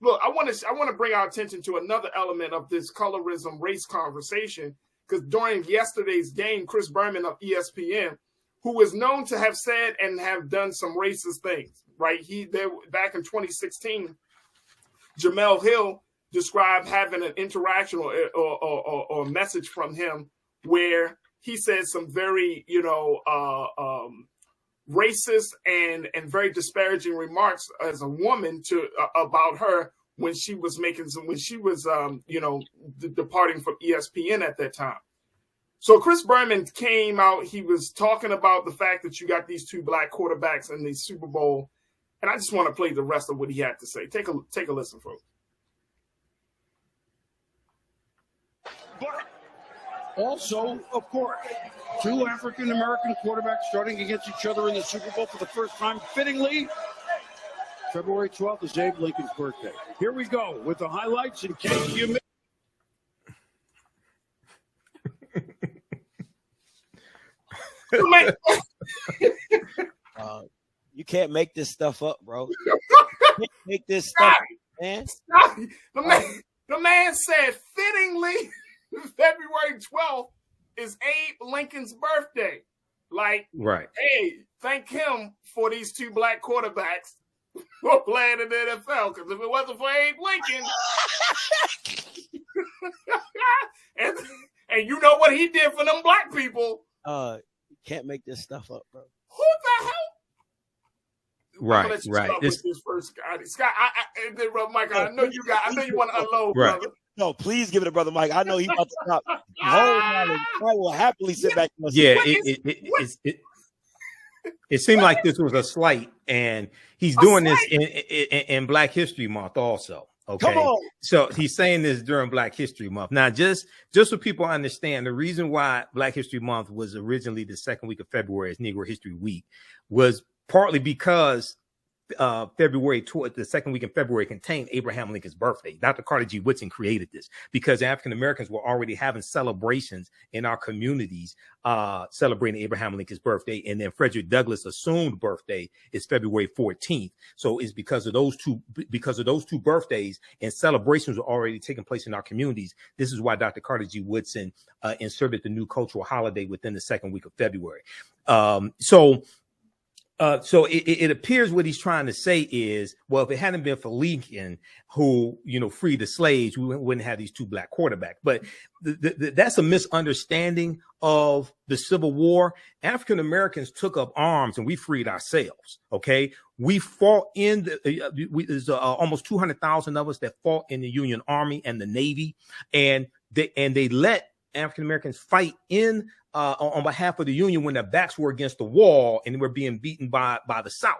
look, I want to bring our attention to another element of this colorism race conversation, because during yesterday's game, Chris Berman of ESPN, who is known to have said and have done some racist things, right? Back in 2016, Jamel Hill described having an interaction or a message from him where he said some very, racist and very disparaging remarks as a woman about her when she was departing from ESPN at that time. So Chris Berman came out. He was talking about the fact that you got these two black quarterbacks in the Super Bowl, and I just want to play the rest of what he had to say. Take a listen, folks. But also, of course, two African-American quarterbacks starting against each other in the Super Bowl for the first time. Fittingly, February 12th is Abe Lincoln's birthday. Here we go with the highlights in case you missed. You can't make this stuff up, bro. You can't make this stuff up, man. The man said fittingly February 12th is Abe Lincoln's birthday. Like, right. Hey, thank him for these two black quarterbacks who are playing in the NFL. Because if it wasn't for Abe Lincoln, and you know what he did for them black people. You can't make this stuff up, bro. Who the hell? Right. This first, Scott, Michael, I know you want to unload, right, brother. No, please give it to Brother Mike. I know he's about to stop. I will happily sit back. Yeah, it seemed like this was a slight, and he's doing this in Black History Month also. Okay, come on. So he's saying this during Black History Month. Now, just so people understand, the reason why Black History Month was originally the second week of February as Negro History Week was partly because the second week in February contained Abraham Lincoln's birthday. Dr. Carter G. Woodson created this because African Americans were already having celebrations in our communities celebrating Abraham Lincoln's birthday, and then Frederick Douglass' assumed birthday is February 14th. So it's because of those two birthdays and celebrations were already taking place in our communities. This is why Dr. Carter G. Woodson inserted the new cultural holiday within the second week of February. So it appears what he's trying to say is, well, if it hadn't been for Lincoln, who, freed the slaves, we wouldn't have these two black quarterbacks. But that's a misunderstanding of the Civil War. African Americans took up arms and we freed ourselves. OK, we fought in there's almost 200,000 of us that fought in the Union Army and the Navy, and they let African Americans fight on behalf of the Union when their backs were against the wall and they were being beaten by the South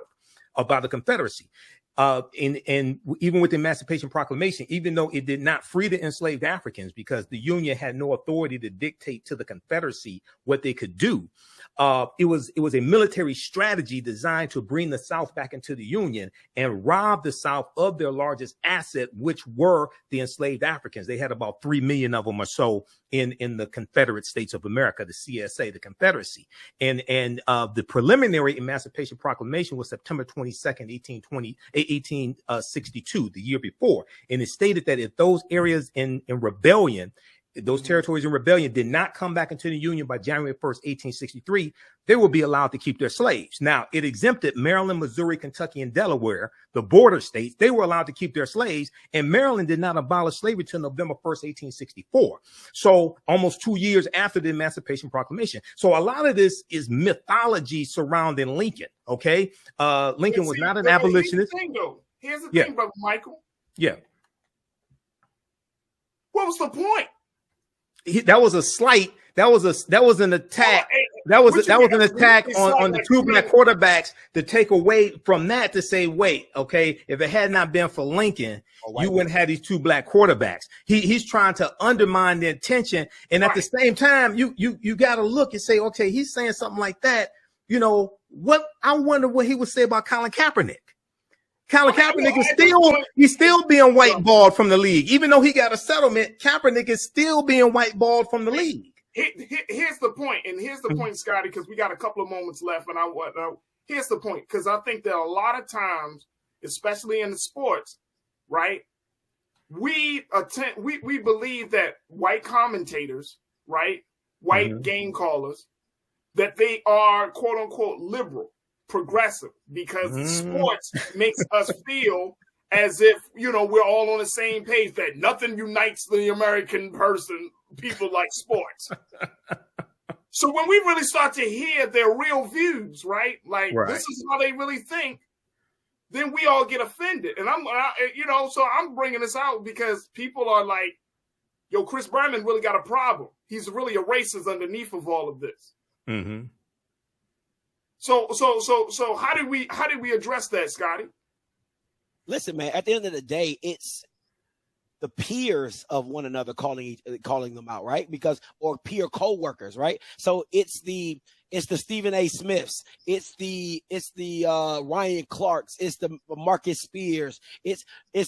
or by the Confederacy. And even with the Emancipation Proclamation, even though it did not free the enslaved Africans because the Union had no authority to dictate to the Confederacy what they could do, it was a military strategy designed to bring the South back into the Union and rob the South of their largest asset, which were the enslaved Africans. They had about 3 million of them or so in the Confederate States of America, the CSA, the Confederacy. And the preliminary Emancipation Proclamation was September 22nd, 1862, the year before. And it stated that if those areas in rebellion, those territories in rebellion did not come back into the Union by January 1st, 1863, they would be allowed to keep their slaves. Now, it exempted Maryland, Missouri, Kentucky, and Delaware, the border states. They were allowed to keep their slaves, and Maryland did not abolish slavery until November 1st, 1864. So almost 2 years after the Emancipation Proclamation. So a lot of this is mythology surrounding Lincoln, okay? Lincoln was not an abolitionist. Here's the thing, Brother Michael. Yeah. What was the point? That was a slight. That was an attack. That was an attack on the two black quarterbacks to take away from that to say, wait, okay, if it had not been for Lincoln, you wouldn't have these two black quarterbacks. He's trying to undermine the intention, and at the same time, you got to look and say, okay, he's saying something like that. What I wonder what he would say about Colin Kaepernick. Colin Kaepernick is still being whiteballed from the league. Even though he got a settlement, Kaepernick is still being whiteballed from the league. Here's the point, and here's the point, Scotty, because we got a couple of moments left, and here's the point, because I think that a lot of times, especially in the sports, right, we believe that white commentators, right, white game callers, that they are quote unquote liberal, progressive, because sports makes us feel as if, you know, we're all on the same page, that nothing unites the American people like sports. So when we really start to hear their real views, right, like this is how they really think, then we all get offended. And so I'm bringing this out because people are like, yo, Chris Berman really got a problem. He's really a racist underneath of all of this. Mm-hmm. So how do we address that, Scotty? Listen, man, at the end of the day, it's the peers of one another calling them out, right? Or peer co-workers, right? So it's the Stephen A. Smiths, it's the Ryan Clarks, it's the Marcus Spears, it's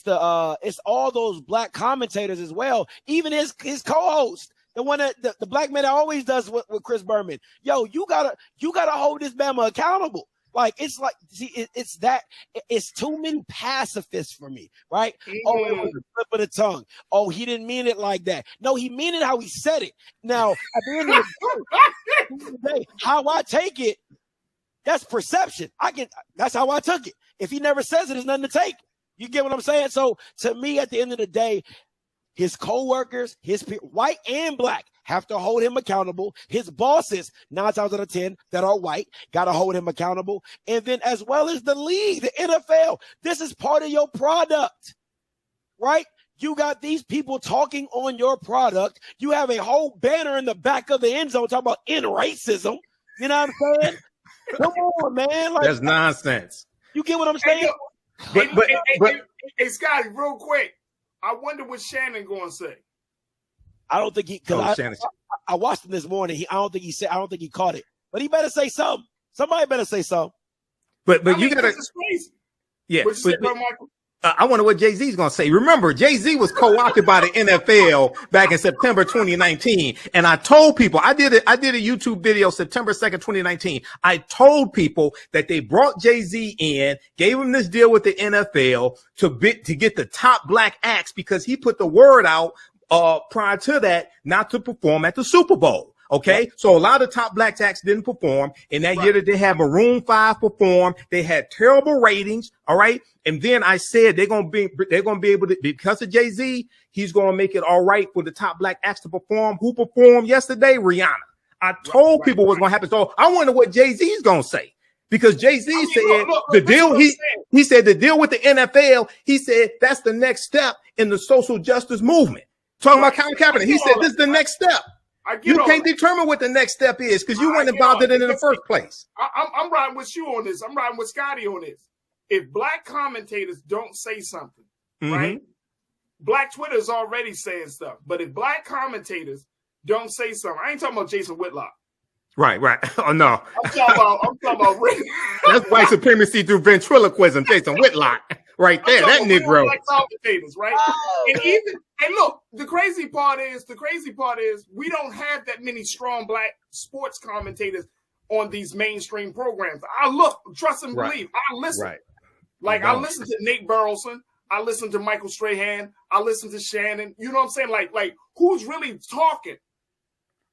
all those black commentators as well. Even his co-host, the one that the black man that always does with Chris Berman. Yo, you gotta hold this Bama accountable. Like, it's like, see, it's too many pacifists for me, right? Oh, it was a slip of the tongue. Oh, he didn't mean it like that. No, he meant it how he said it. Now, at the end of the day, how I take it, that's perception. That's how I took it. If he never says it, there's nothing to take. You get what I'm saying? So to me, at the end of the day, his co-workers, white and black, have to hold him accountable. His bosses, 9 times out of 10 that are white, got to hold him accountable. And then as well as the league, the NFL, this is part of your product, right? You got these people talking on your product. You have a whole banner in the back of the end zone talking about end racism. You know what I'm saying? Come on, man. Like, that's nonsense. You get what I'm saying? Hey, Scotty, real quick. I wonder what Shannon going to say. I don't think I watched him this morning. I don't think he caught it, but he better say something. Somebody better say something. But you gotta. This is crazy. Yeah. What you say, bro, Michael? I wonder what Jay-Z's going to say. Remember, Jay-Z was co-opted by the NFL back in September 2019. And I told people, I did a YouTube video September 2nd, 2019. I told people that they brought Jay-Z in, gave him this deal with the NFL to get the top black acts because he put the word out prior to that not to perform at the Super Bowl. Okay, right. So a lot of top black acts didn't perform. In that year that they had Maroon 5 perform, they had terrible ratings. All right. And then I said they're gonna be able to, because of Jay-Z, he's gonna make it all right for the top black acts to perform. Who performed yesterday? Rihanna. I told people what's gonna happen. So I wonder what Jay-Z's gonna say. Because Jay-Z said the deal, he said the deal with the NFL, he said that's the next step in the social justice movement. Talking about Colin Kapernick. He said this is the next step. You can't determine what the next step is because you weren't involved in it in the first place. I'm riding with you on this. I'm riding with Scotty on this. If black commentators don't say something, right? Black Twitter is already saying stuff. But if black commentators don't say something, I ain't talking about Jason Whitlock. Right. Oh, no. I'm talking about that's white supremacy through ventriloquism, Jason Whitlock. Right there, that Negro. Black commentators, right? And look, the crazy part is we don't have that many strong black sports commentators on these mainstream programs. I look, trust and believe, I listen. Right. Like I listen to Nate Burleson, I listen to Michael Strahan, I listen to Shannon. You know what I'm saying? Like who's really talking?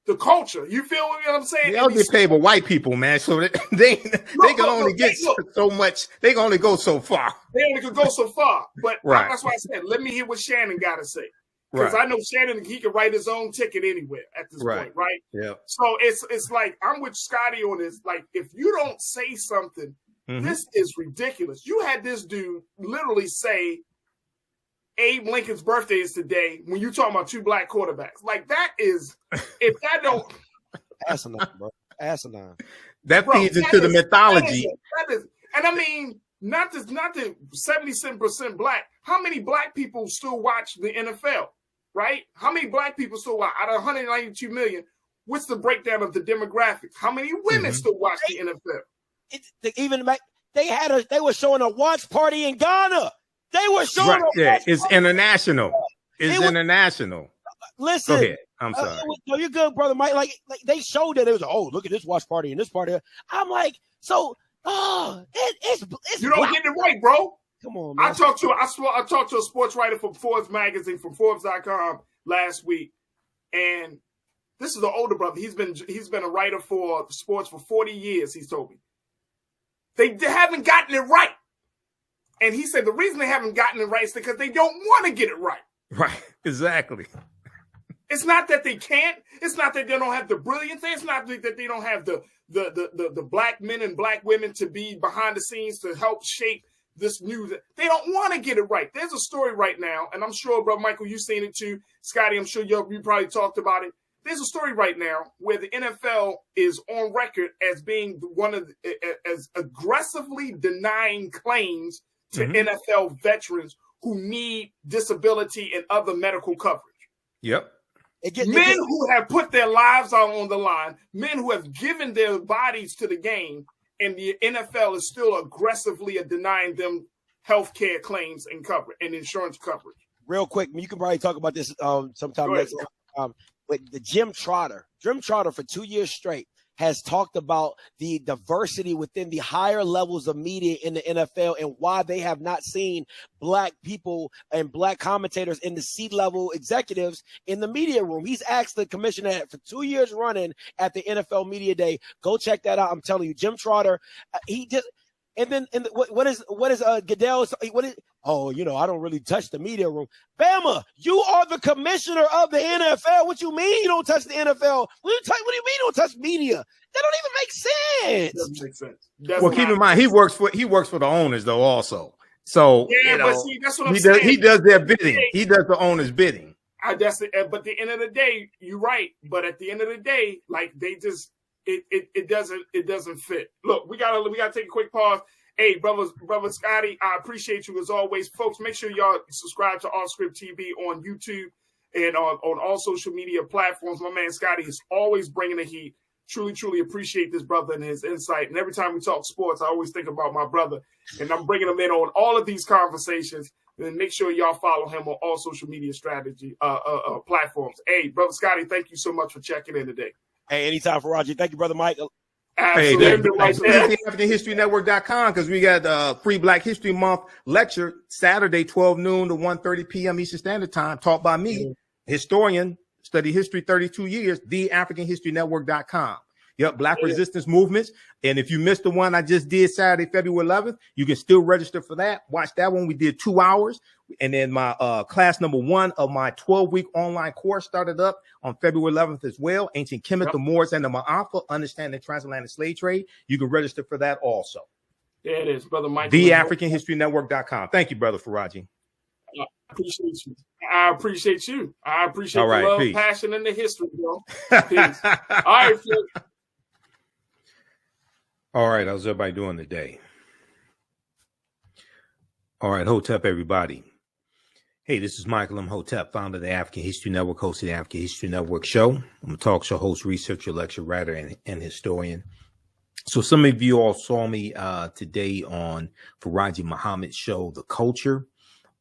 The culture. You feel what I'm saying? They'll get paid by white people, man. So they can only get so much. They can only go so far. They only can go so far. But that's why I said, let me hear what Shannon got to say. Because I know Shannon, he can write his own ticket anywhere at this point, right? Yeah. So it's like, I'm with Scotty on this. Like, if you don't say something, this is ridiculous. You had this dude literally say, Abe Lincoln's birthday is today when you talking about 2 black quarterbacks. Like, that is, if that don't. Asinine, bro. Asinine. That feeds into the mythology. That is, and I mean, not the 77% black. How many black people still watch the NFL, right? How many black people still watch? Out of 192 million, what's the breakdown of the demographics? How many women still watch the NFL? They were showing a watch party in Ghana. They were showing it's international. It's international. Listen. Go ahead. I'm sorry. No, you're good, brother Mike. Like they showed that it was, look at this watch party and this party. I'm like, so, it's you don't get it right, bro. Come on, man. I talked to a sports writer from Forbes magazine, from Forbes.com last week, and this is an older brother. He's been a writer for sports for 40 years. He's told me they haven't gotten it right, and he said the reason they haven't gotten it right is because they don't want to get it right. Right, exactly. It's not that they can't. It's not that they don't have the brilliance. It's not that they don't have the black men and black women to be behind the scenes to help shape this new. They don't want to get it right. There's a story right now, and I'm sure, Brother Michael, you've seen it too. Scotty, I'm sure you probably talked about it. There's a story right now where the NFL is on record as being as aggressively denying claims to NFL veterans who need disability and other medical coverage. Yep. Men who have put their lives out on the line, men who have given their bodies to the game, and the NFL is still aggressively denying them health care claims and coverage and insurance coverage. Real quick, you can probably talk about this sometime next time. But the Jim Trotter for 2 years straight has talked about the diversity within the higher levels of media in the NFL and why they have not seen black people and black commentators in the C-level executives in the media room. He's asked the commissioner for 2 years running at the NFL Media Day. Go check that out. I'm telling you, Jim Trotter, what is Goodell? I don't really touch the media room. Bama, you are the commissioner of the NFL. What you mean you don't touch the NFL? What do you mean you don't touch media? That don't even make sense. Doesn't make sense. Well, keep in mind he works for the owners though also. So but see, that's what I'm saying. He does their bidding. He does the owner's bidding. But at the end of the day, you're right. But at the end of the day, like they just it doesn't fit. Look, we gotta take a quick pause. Hey, brother Scotty, I appreciate you as always. Folks, make sure y'all subscribe to Off Script TV on YouTube and on all social media platforms. My man Scotty is always bringing the heat. Truly, truly appreciate this brother and his insight. And every time we talk sports, I always think about my brother. And I'm bringing him in on all of these conversations. And make sure y'all follow him on all social media strategy platforms. Hey, brother Scotty, thank you so much for checking in today. Hey, anytime, Farajii. Thank you, brother Mike. Absolutely. Hey, AfricanHistoryNetwork.com, because we got free Black History Month lecture Saturday, 12 noon to 1:30 p.m. Eastern Standard Time, taught by me, historian, study history 32 years, AfricanHistoryNetwork.com. Yep, Black resistance movements. And if you missed the one I just did Saturday, February 11th, you can still register for that. Watch that one. We did 2 hours. And then my class number 1 of my 12-week online course started up on February 11th as well. Ancient Kemet, the Moors, and the Ma'afa, Understanding the Transatlantic Slave Trade. You can register for that also. There it is, Brother Mike. AfricanHistoryNetwork.com. Thank you, Brother Farajii. I appreciate you. I appreciate the right, love, peace. passion, and the history, bro. Peace. All right, Flip. All right, how's everybody doing today? All right, Hotep, everybody. Hey, this is Michael Imhotep, founder of the African History Network, host of the African History Network show. I'm a talk show host, researcher, lecturer, writer, and historian. So some of you all saw me today on Farajii Muhammad's show, The Culture,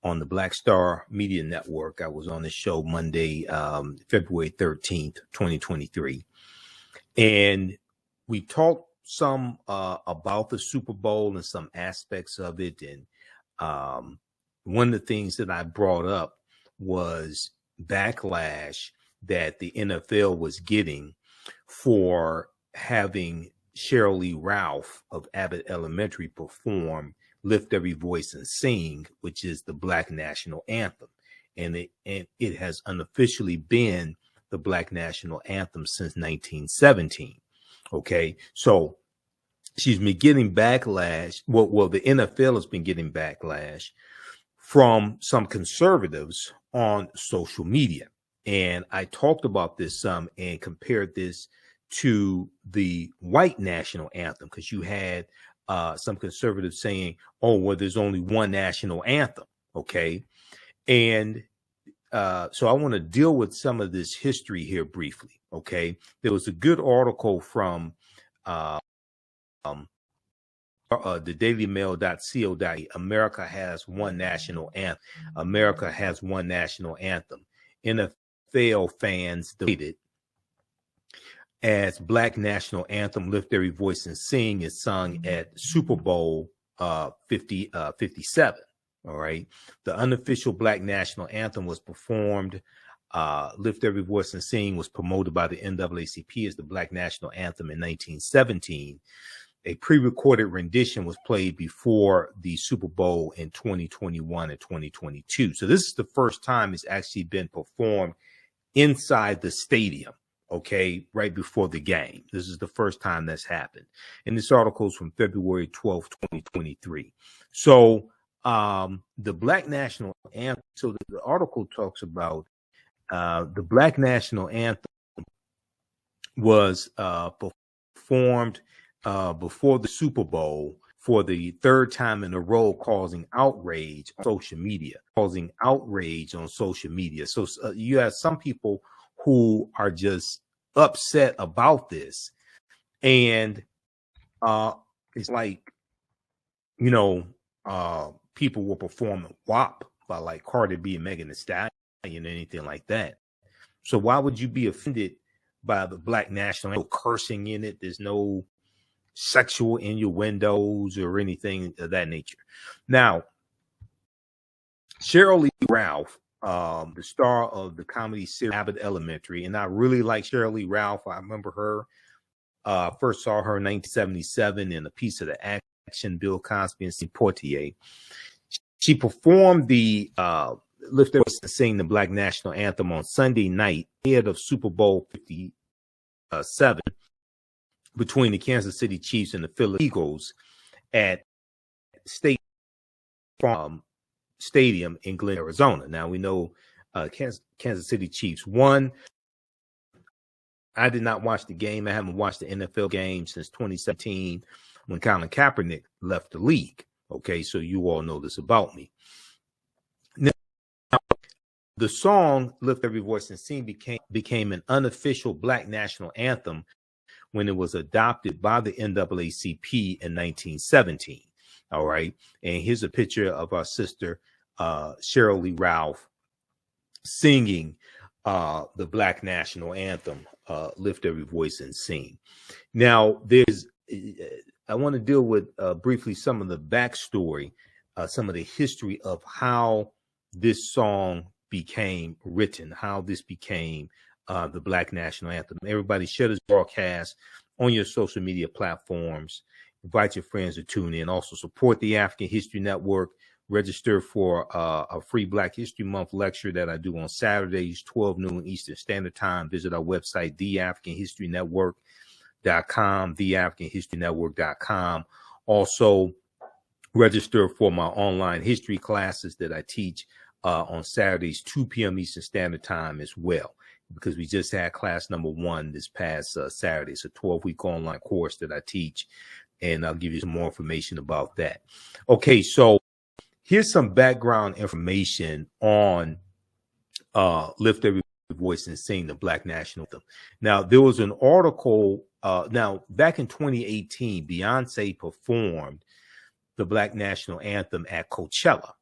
on the Black Star Media Network. I was on the show Monday, February 13th, 2023. And we talked some about the Super Bowl and some aspects of it. And one of the things that I brought up was backlash that the NFL was getting for having Sheryl Lee Ralph of Abbott Elementary perform Lift Every Voice and Sing, which is the Black National Anthem. And it has unofficially been the Black National Anthem since 1917. Okay, so she's been getting backlash. Well, the NFL has been getting backlash from some conservatives on social media. And I talked about this some and compared this to the white national anthem, because you had some conservatives saying, oh, well, there's only one national anthem. Okay. And so I want to deal with some of this history here briefly. Okay. There was a good article from the dailymail.co.uk. America has one national anthem. America has one national anthem. NFL fans debated as Black National Anthem Lift Every Voice and Sing is sung at Super Bowl 57. All right. The unofficial Black national anthem was performed. Lift Every Voice and Sing was promoted by the NAACP as the Black national anthem in 1917. A pre-recorded rendition was played before the Super Bowl in 2021 and 2022. So this is the first time it's actually been performed inside the stadium, okay, right before the game. This is the first time that's happened. And this article is from February 12th, 2023. So the Black national anthem, so the article talks about the Black national anthem was performed before the Super Bowl for the third time in a row, causing outrage on social media. So you have some people who are just upset about this. And it's like, people were performing WAP by like Cardi B and Megan Thee Stallion and anything like that. So why would you be offended by the Black national anthem? No cursing in it. There's no sexual innuendos or anything of that nature. Now, Sheryl Ralph, the star of the comedy series Abbott Elementary, and I really like Sheryl Ralph. I remember her, first saw her in 1977 in a piece of the action Bill Cosby and Portier. She performed the Lift Their Voice and Sing the Black National Anthem on Sunday night ahead of Super Bowl 57 between the Kansas City Chiefs and the Philadelphia Eagles at State Farm Stadium in Glen, Arizona. Now we know Kansas City Chiefs won. I did not watch the game. I haven't watched the NFL game since 2017 when Colin Kaepernick left the league. Okay, so you all know this about me. Now, the song Lift Every Voice and Sing became an unofficial Black national anthem when it was adopted by the NAACP in 1917. All right. And here's a picture of our sister, Sheryl Ralph, singing the Black national anthem, Lift Every Voice and Sing. Now, I want to deal with briefly some of the backstory, some of the history of how this song became written, how this became the Black national anthem. Everybody share this broadcast on your social media platforms. Invite your friends to tune in. Also support the African History Network. Register for a free Black History Month lecture that I do on Saturdays, 12 noon Eastern Standard Time. Visit our website, theafricanhistorynetwork.com, theafricanhistorynetwork.com. Also register for my online history classes that I teach on Saturdays, 2 p.m. Eastern Standard Time as well, because we just had class number 1 this past Saturday. It's a 12-week online course that I teach, and I'll give you some more information about that. Okay, so here's some background information on Lift Every Voice and Sing the Black National Anthem. Now, there was an article, back in 2018, Beyonce performed the Black National Anthem at Coachella.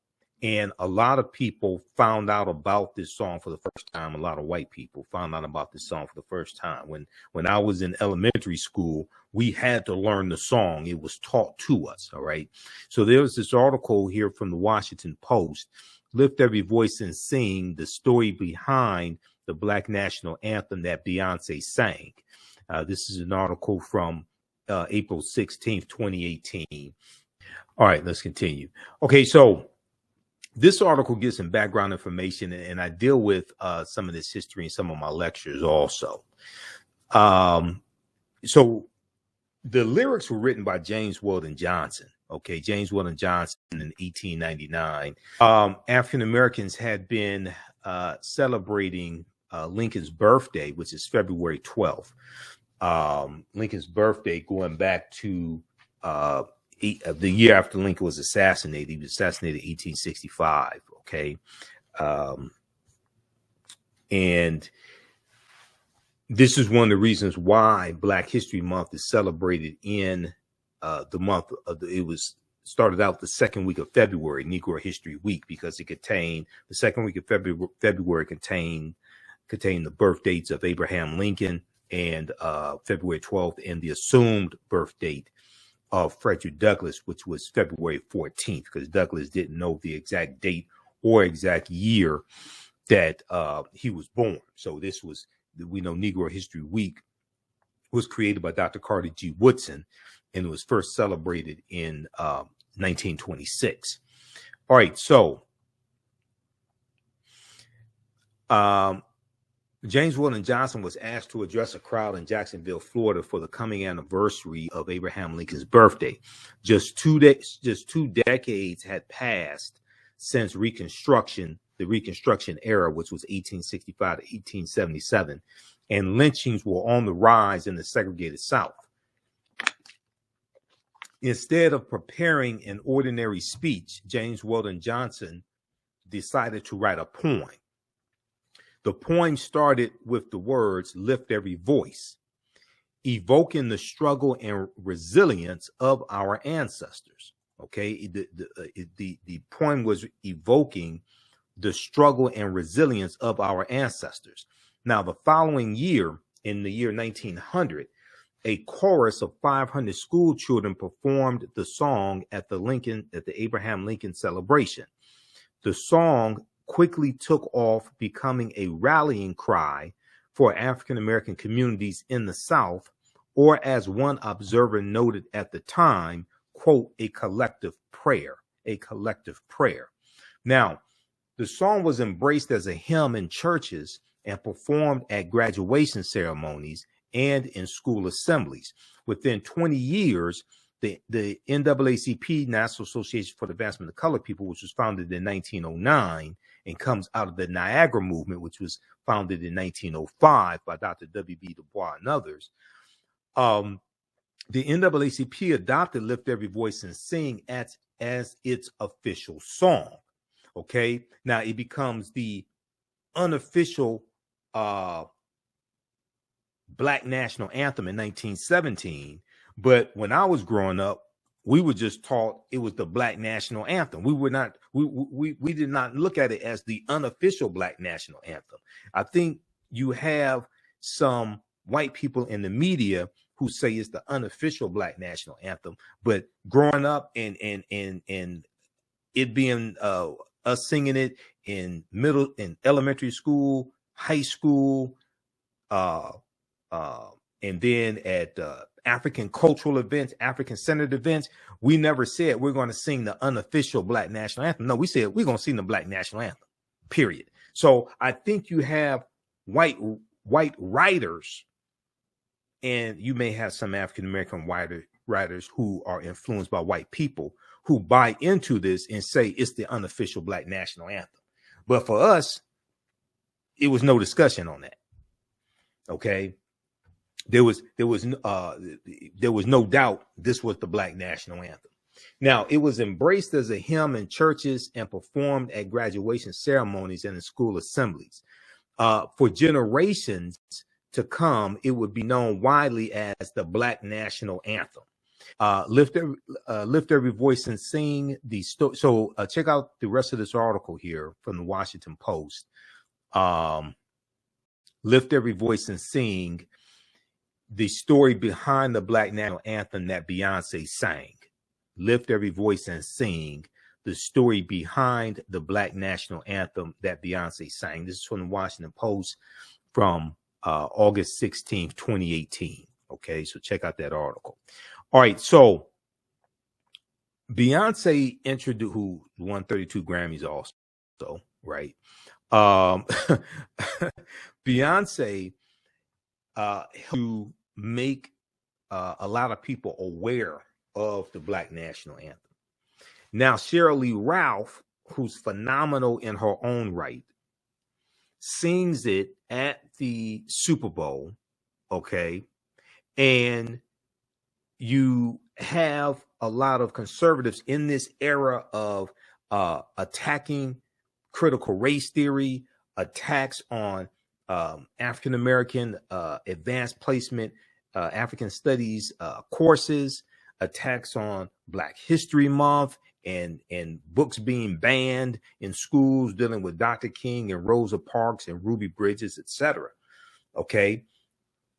And a lot of people found out about this song for the first time. A lot of white people found out about this song for the first time. When I was in elementary school, we had to learn the song. It was taught to us. All right. So there was this article here from the Washington Post, Lift Every Voice and Sing, the story behind the Black National Anthem that Beyonce sang. This is an article from April 16th, 2018. All right, let's continue. Okay, so this article gives some background information, and I deal with some of this history in some of my lectures also. So the lyrics were written by James Weldon Johnson. Okay, James Weldon Johnson in 1899. African Americans had been celebrating Lincoln's birthday, which is February 12th. Lincoln's birthday going back to the year after Lincoln was assassinated. He was assassinated in 1865. Okay. And this is one of the reasons why Black History Month is celebrated in the month of it was started out the second week of February, Negro History Week, because it contained the second week of February contained the birth dates of Abraham Lincoln and February 12th and the assumed birth date of Frederick Douglass, which was February 14th, because Douglass didn't know the exact date or exact year that he was born. So this was, we know Negro History Week was created by Dr. Carter G. Woodson, and it was first celebrated in 1926. All right, so James Weldon Johnson was asked to address a crowd in Jacksonville, Florida, for the coming anniversary of Abraham Lincoln's birthday. Just two decades had passed since Reconstruction, the Reconstruction era, which was 1865 to 1877, and lynchings were on the rise in the segregated South. Instead of preparing an ordinary speech, James Weldon Johnson decided to write a poem. The poem started with the words, "Lift every voice," evoking the struggle and resilience of our ancestors. Okay, the poem was evoking the struggle and resilience of our ancestors. Now, the following year, in the year 1900, a chorus of 500 school children performed the song at the Abraham Lincoln celebration. The song quickly took off, becoming a rallying cry for African-American communities in the South, or as one observer noted at the time, quote, a collective prayer. Now, the song was embraced as a hymn in churches and performed at graduation ceremonies and in school assemblies. Within 20 years, the NAACP, National Association for the Advancement of Colored People, which was founded in 1909 and comes out of the Niagara Movement, which was founded in 1905 by Dr. W.B. Du Bois and others. The NAACP adopted "Lift Every Voice and Sing" as its official song. Okay, now it becomes the unofficial Black national anthem in 1917. But when I was growing up, we were just taught it was the Black national anthem. We did not look at it as the unofficial Black national anthem. I think you have some white people in the media who say it's the unofficial Black national anthem, but growing up and it being us singing it in elementary school, high school, and then at African cultural events, African centered events, we never said we're going to sing the unofficial Black national anthem. No, we said we're going to sing the Black national anthem, period. So I think you have white writers, and you may have some African-American writers who are influenced by white people who buy into this and say it's the unofficial Black national anthem. But for us, it was no discussion on that. Okay. There was no doubt this was the Black national anthem. Now, it was embraced as a hymn in churches and performed at graduation ceremonies and in school assemblies. For generations to come, it would be known widely as the Black national anthem. Lift every voice and sing the story. So check out the rest of this article here from the Washington Post. Lift every voice and sing the story behind the Black national anthem that Beyonce sang. Lift every voice and sing the story behind the Black national anthem that Beyonce sang. This is from the Washington Post from August 16th, 2018. Okay, so check out that article. All right, so Beyonce introduced, who won 32 Grammys also, right? Beyonce to make a lot of people aware of the Black national anthem. Now, Sheryl Lee Ralph, who's phenomenal in her own right, sings it at the Super Bowl, okay? And you have a lot of conservatives in this era of attacking critical race theory, attacks on African-American advanced placement, African studies courses, attacks on Black History Month, and books being banned in schools dealing with Dr. King and Rosa Parks and Ruby Bridges, etc. Okay.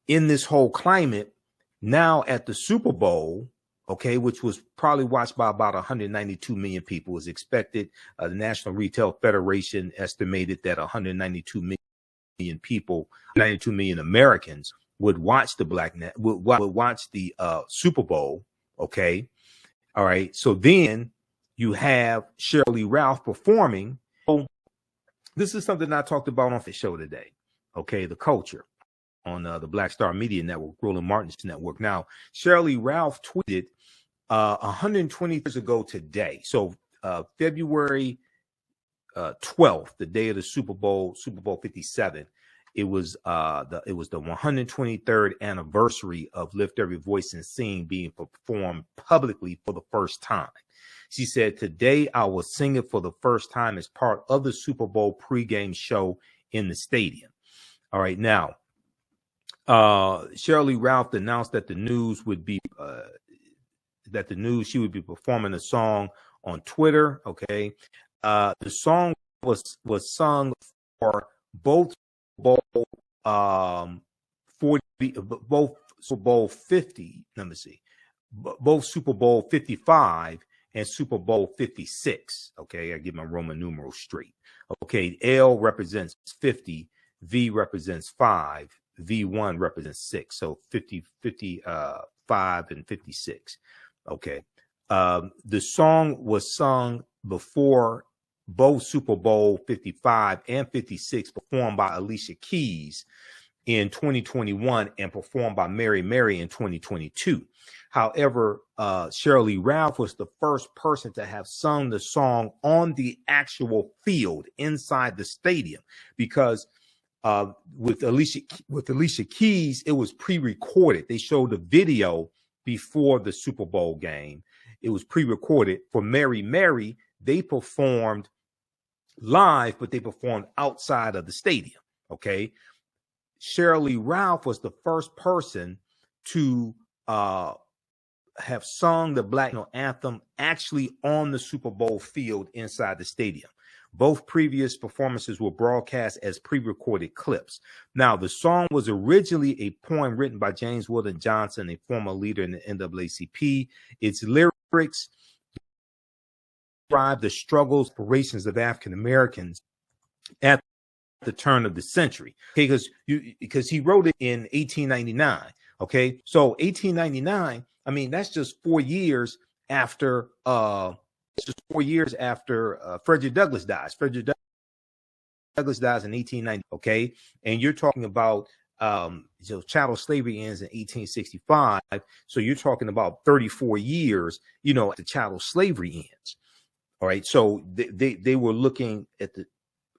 In this whole climate, now at the Super Bowl, okay, which was probably watched by about 192 million people, was expected. The National Retail Federation estimated that 192 million people, 92 million Americans would watch the would watch the Super Bowl. Okay. All right. So then you have Sheryl Ralph performing. So this is something I talked about on the show today. Okay. The culture on the Black Star Media Network, Roland Martin's network. Now, Sheryl Ralph tweeted 120 years ago today. So February 12th, the day of the Super Bowl 57. It was the 123rd anniversary of Lift Every Voice and Sing being performed publicly for the first time. She said, "Today I will sing it for the first time as part of the Super Bowl pregame show in the stadium." All right, now Sheryl Ralph announced that she would be performing a song on Twitter. Okay, the song was sung for both both Super Bowl 50. Let me see, both Super Bowl 55 and Super Bowl 56. Okay, I get my Roman numerals straight. Okay, L represents 50, V represents 5, V1 represents 6. So 50, 55, and 56. Okay. The song was sung before both Super Bowl 55 and 56, performed by Alicia Keys in 2021 and performed by Mary Mary in 2022. However, Sheryl Ralph was the first person to have sung the song on the actual field inside the stadium, because with Alicia Keys, it was pre-recorded. They showed the video before the Super Bowl game. It was pre-recorded. For Mary Mary, they performed live, but they performed outside of the stadium. Okay. Sheryl Ralph was the first person to have sung the Black National Anthem actually on the Super Bowl field inside the stadium. Both previous performances were broadcast as pre-recorded clips. Now, the song was originally a poem written by James Weldon Johnson, a former leader in the NAACP. Its lyrics describe the struggles, aspirations of African Americans at the turn of the century. Okay, because he wrote it in 1899. Okay, so 1899. I mean, that's just 4 years after. It's just 4 years after Frederick Douglass dies. Frederick Douglass dies in 1890. Okay, and you're talking about chattel slavery ends in 1865. So you're talking about 34 years. The chattel slavery ends. All right, so they were looking at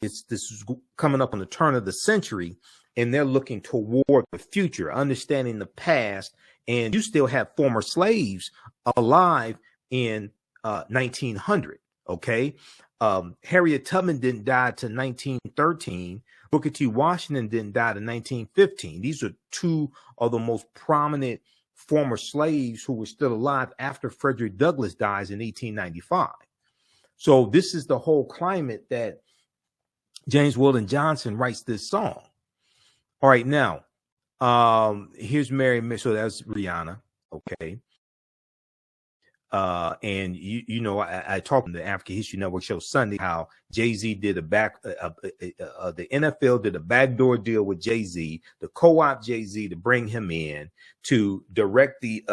this is coming up on the turn of the century, and they're looking toward the future, understanding the past. And you still have former slaves alive in 1900. Okay. Harriet Tubman didn't die till 1913. Booker T. Washington didn't die till 1915. These are two of the most prominent former slaves who were still alive after Frederick Douglass dies in 1895. So this is the whole climate that James Weldon Johnson writes this song. All right, now here's Mary. So that's Rihanna. Okay. And I talked on the African History Network show Sunday how Jay-Z did the NFL did a backdoor deal with Jay-Z, the co-op Jay-Z to bring him in to direct the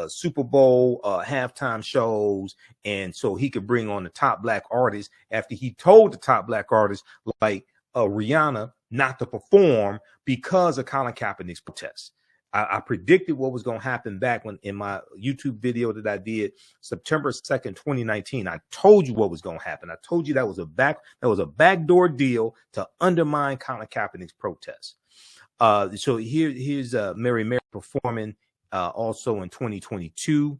Super Bowl halftime shows, and so he could bring on the top black artists after he told the top black artists like Rihanna not to perform because of Colin Kaepernick's protests. I predicted what was going to happen back when in my YouTube video that I did September 2nd, 2019. I told you what was going to happen. I told you that was a backdoor deal to undermine Colin Kaepernick's protests. So here's Mary Mary performing also in 2022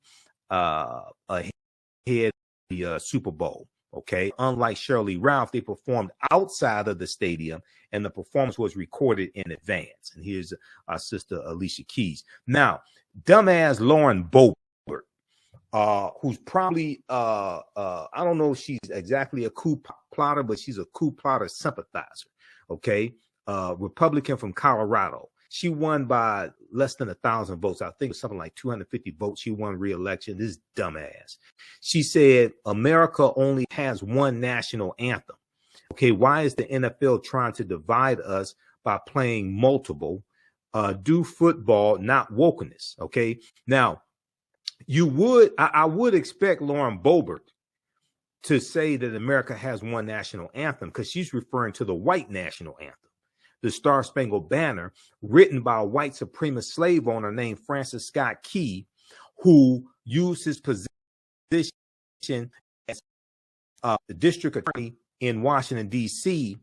ahead of the Super Bowl. Okay, unlike Sheryl Ralph, they performed outside of the stadium, and the performance was recorded in advance. And here's our sister Alicia Keys. Now, dumbass Lauren Boebert, who's probably I don't know if she's exactly a coup plotter, but she's a coup plotter sympathizer. Okay, Republican from Colorado. She won by less than 1,000 votes. I think it was something like 250 votes. She won re-election. This dumbass. She said America only has one national anthem. Okay, why is the NFL trying to divide us by playing multiple? Do football, not wokeness. Okay, now I would expect Lauren Boebert to say that America has one national anthem, because she's referring to the white national anthem, the Star Spangled Banner, written by a white supremacist slave owner named Francis Scott Key, who used his position as the district attorney in Washington, D.C.,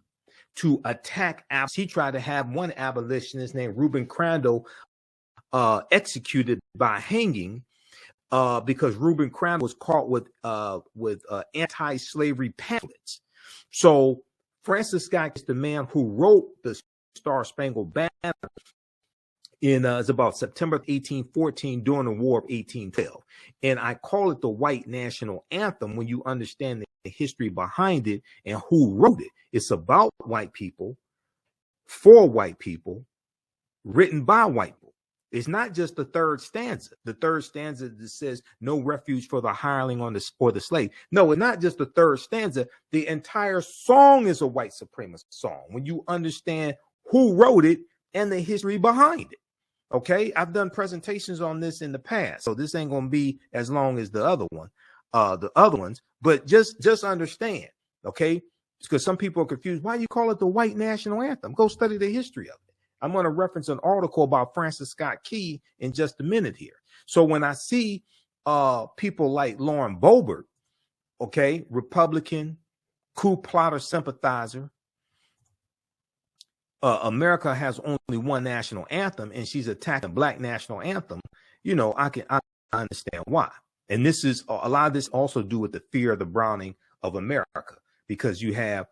to attack. He tried to have one abolitionist named Reuben Crandall executed by hanging, because Reuben Crandall was caught with anti-slavery pamphlets. So Francis Scott is the man who wrote the Star Spangled Banner in it's about September 1814 during the War of 1812. And I call it the white national anthem when you understand the history behind it and who wrote it. It's about white people, for white people, written by white people. It's not just the third stanza. The third stanza that says no refuge for the hireling or the slave. No, it's not just the third stanza. The entire song is a white supremacist song when you understand who wrote it and the history behind it. Okay, I've done presentations on this in the past, so this ain't gonna be as long as the other ones. But just understand, okay? Because some people are confused. Why do you call it the white national anthem? Go study the history of it. I'm going to reference an article about Francis Scott Key in just a minute here. So when I see people like Lauren Boebert, okay, Republican, coup plotter sympathizer, America has only one national anthem, and she's attacking Black national anthem, you know, I understand why. And this is a lot of this also do with the fear of the browning of America, because you have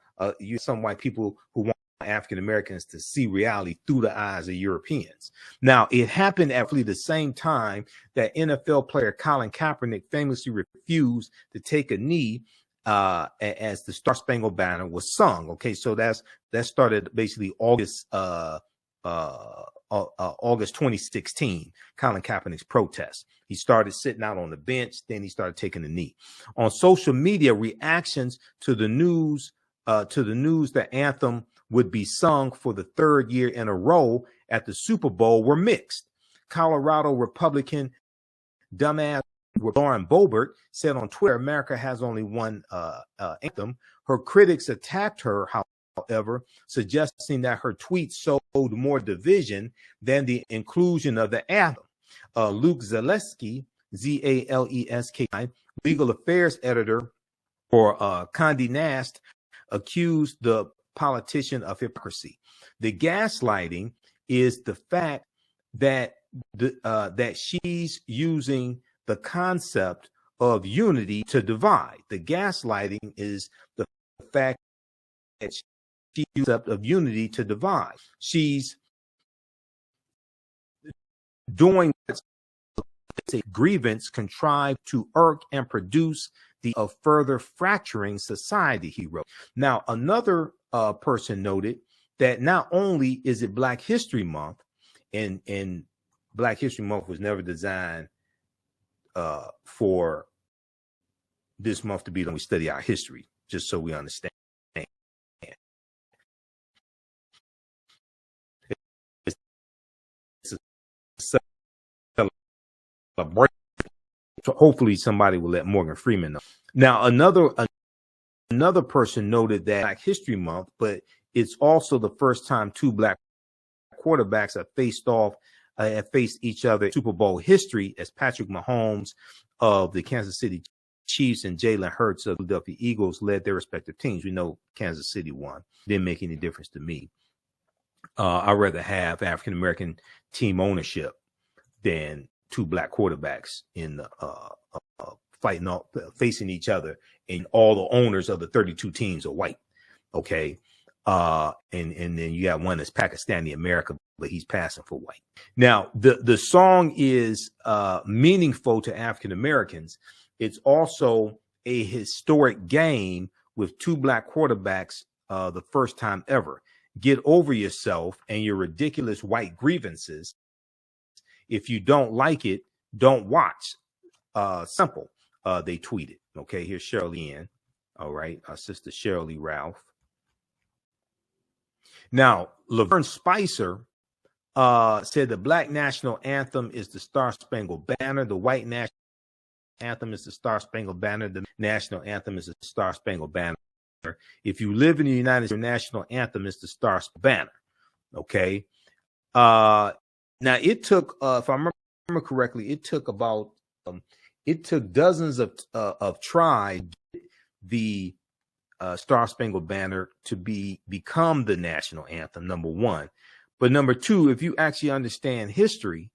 some white people who want African Americans to see reality through the eyes of Europeans. Now, it happened at the same time that NFL player Colin Kaepernick famously refused to take a knee as the Star Spangled Banner was sung. Okay, so that started basically August 2016, Colin Kaepernick's protest. He started sitting out on the bench, then he started taking a knee. On social media, reactions to the news that Anthem would be sung for the third year in a row at the Super Bowl were mixed. Colorado Republican dumbass Lauren Boebert said on Twitter, America has only one anthem. Her critics attacked her, however, suggesting that her tweets showed more division than the inclusion of the anthem. Luke Zaleski, Zaleski, legal affairs editor for Condé Nast, accused the politician of hypocrisy. The gaslighting is the fact that that she's using the concept of unity to divide. The gaslighting is the fact that she uses the concept of unity to divide. She's doing a grievance contrived to irk and produce of further fracturing society, he wrote. Now, another person noted that not only is it Black History Month, and Black History Month was never designed for this month to be when we study our history, just so we understand. It's a celebration. So hopefully somebody will let Morgan Freeman know. Now, another person noted that Black History Month, but it's also the first time two Black quarterbacks have faced each other in Super Bowl history, as Patrick Mahomes of the Kansas City Chiefs and Jalen Hurts of the Philadelphia Eagles led their respective teams. We know Kansas City won. Didn't make any difference to me. I'd rather have African American team ownership than two Black quarterbacks in facing each other, and all the owners of the 32 teams are white. Okay. And then you got one that's Pakistani American, but he's passing for white. Now, the song is meaningful to African Americans. It's also a historic game with two Black quarterbacks the first time ever. get over yourself and your ridiculous white grievances. If you don't like it, don't watch. Simple. They tweeted. Okay, here's Sheryl in. All right, our sister Sheryl Ralph. Now, Laverne Spicer said the Black national anthem is the Star-Spangled Banner. The white national anthem is the Star-Spangled Banner. The national anthem is the Star-Spangled Banner. If you live in the United States, your national anthem is the Star-Spangled Banner. Okay. Now it took, if I remember correctly, it took about it took dozens of tries the Star-Spangled Banner to become the national anthem, number one. But number two, if you actually understand history,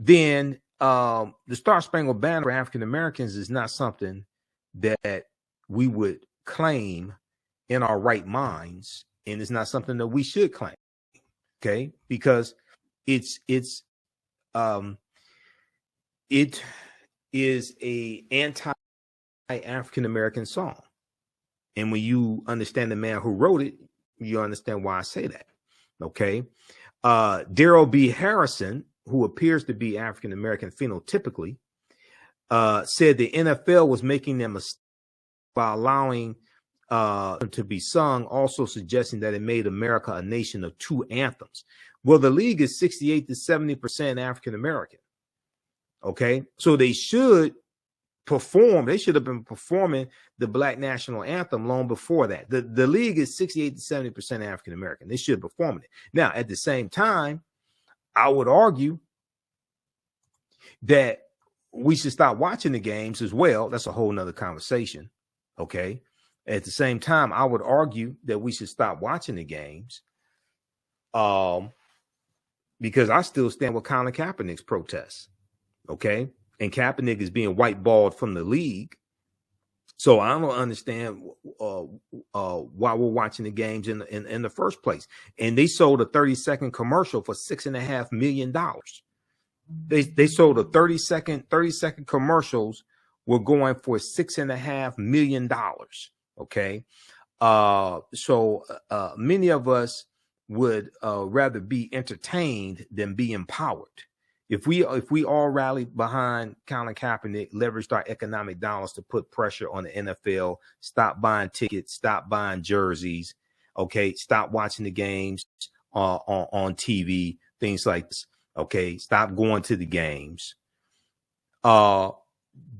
then the Star-Spangled Banner for African Americans is not something that we would claim in our right minds, and it's not something that we should claim. Okay, because it is a anti-African American song. And when you understand the man who wrote it, you understand why I say that. Okay. Daryl B. Harrison, who appears to be African American phenotypically, said the NFL was making them a by allowing to be sung, also suggesting that it made America a nation of two anthems. Well, the league is 68 to 70% African American. Okay, so they should perform. They should have been performing the Black national anthem long before that. The league is 68 to 70% African American. They should perform it. Now, at the same time, I would argue that we should stop watching the games as well. That's a whole nother conversation. Okay. At the same time, I would argue that we should stop watching the games. Because I still stand with Colin Kaepernick's protests. Okay. And Kaepernick is being whiteballed from the league. So I don't understand why we're watching the games in the first place. And they sold a 30-second commercial for $6.5 million. They sold a 30-second commercials were going for $6.5 million. Okay. So many of us would rather be entertained than be empowered. If we all rallied behind Colin Kaepernick, leveraged our economic dollars to put pressure on the NFL, stop buying tickets, stop buying jerseys, okay, stop watching the games on TV, things like this, okay, stop going to the games,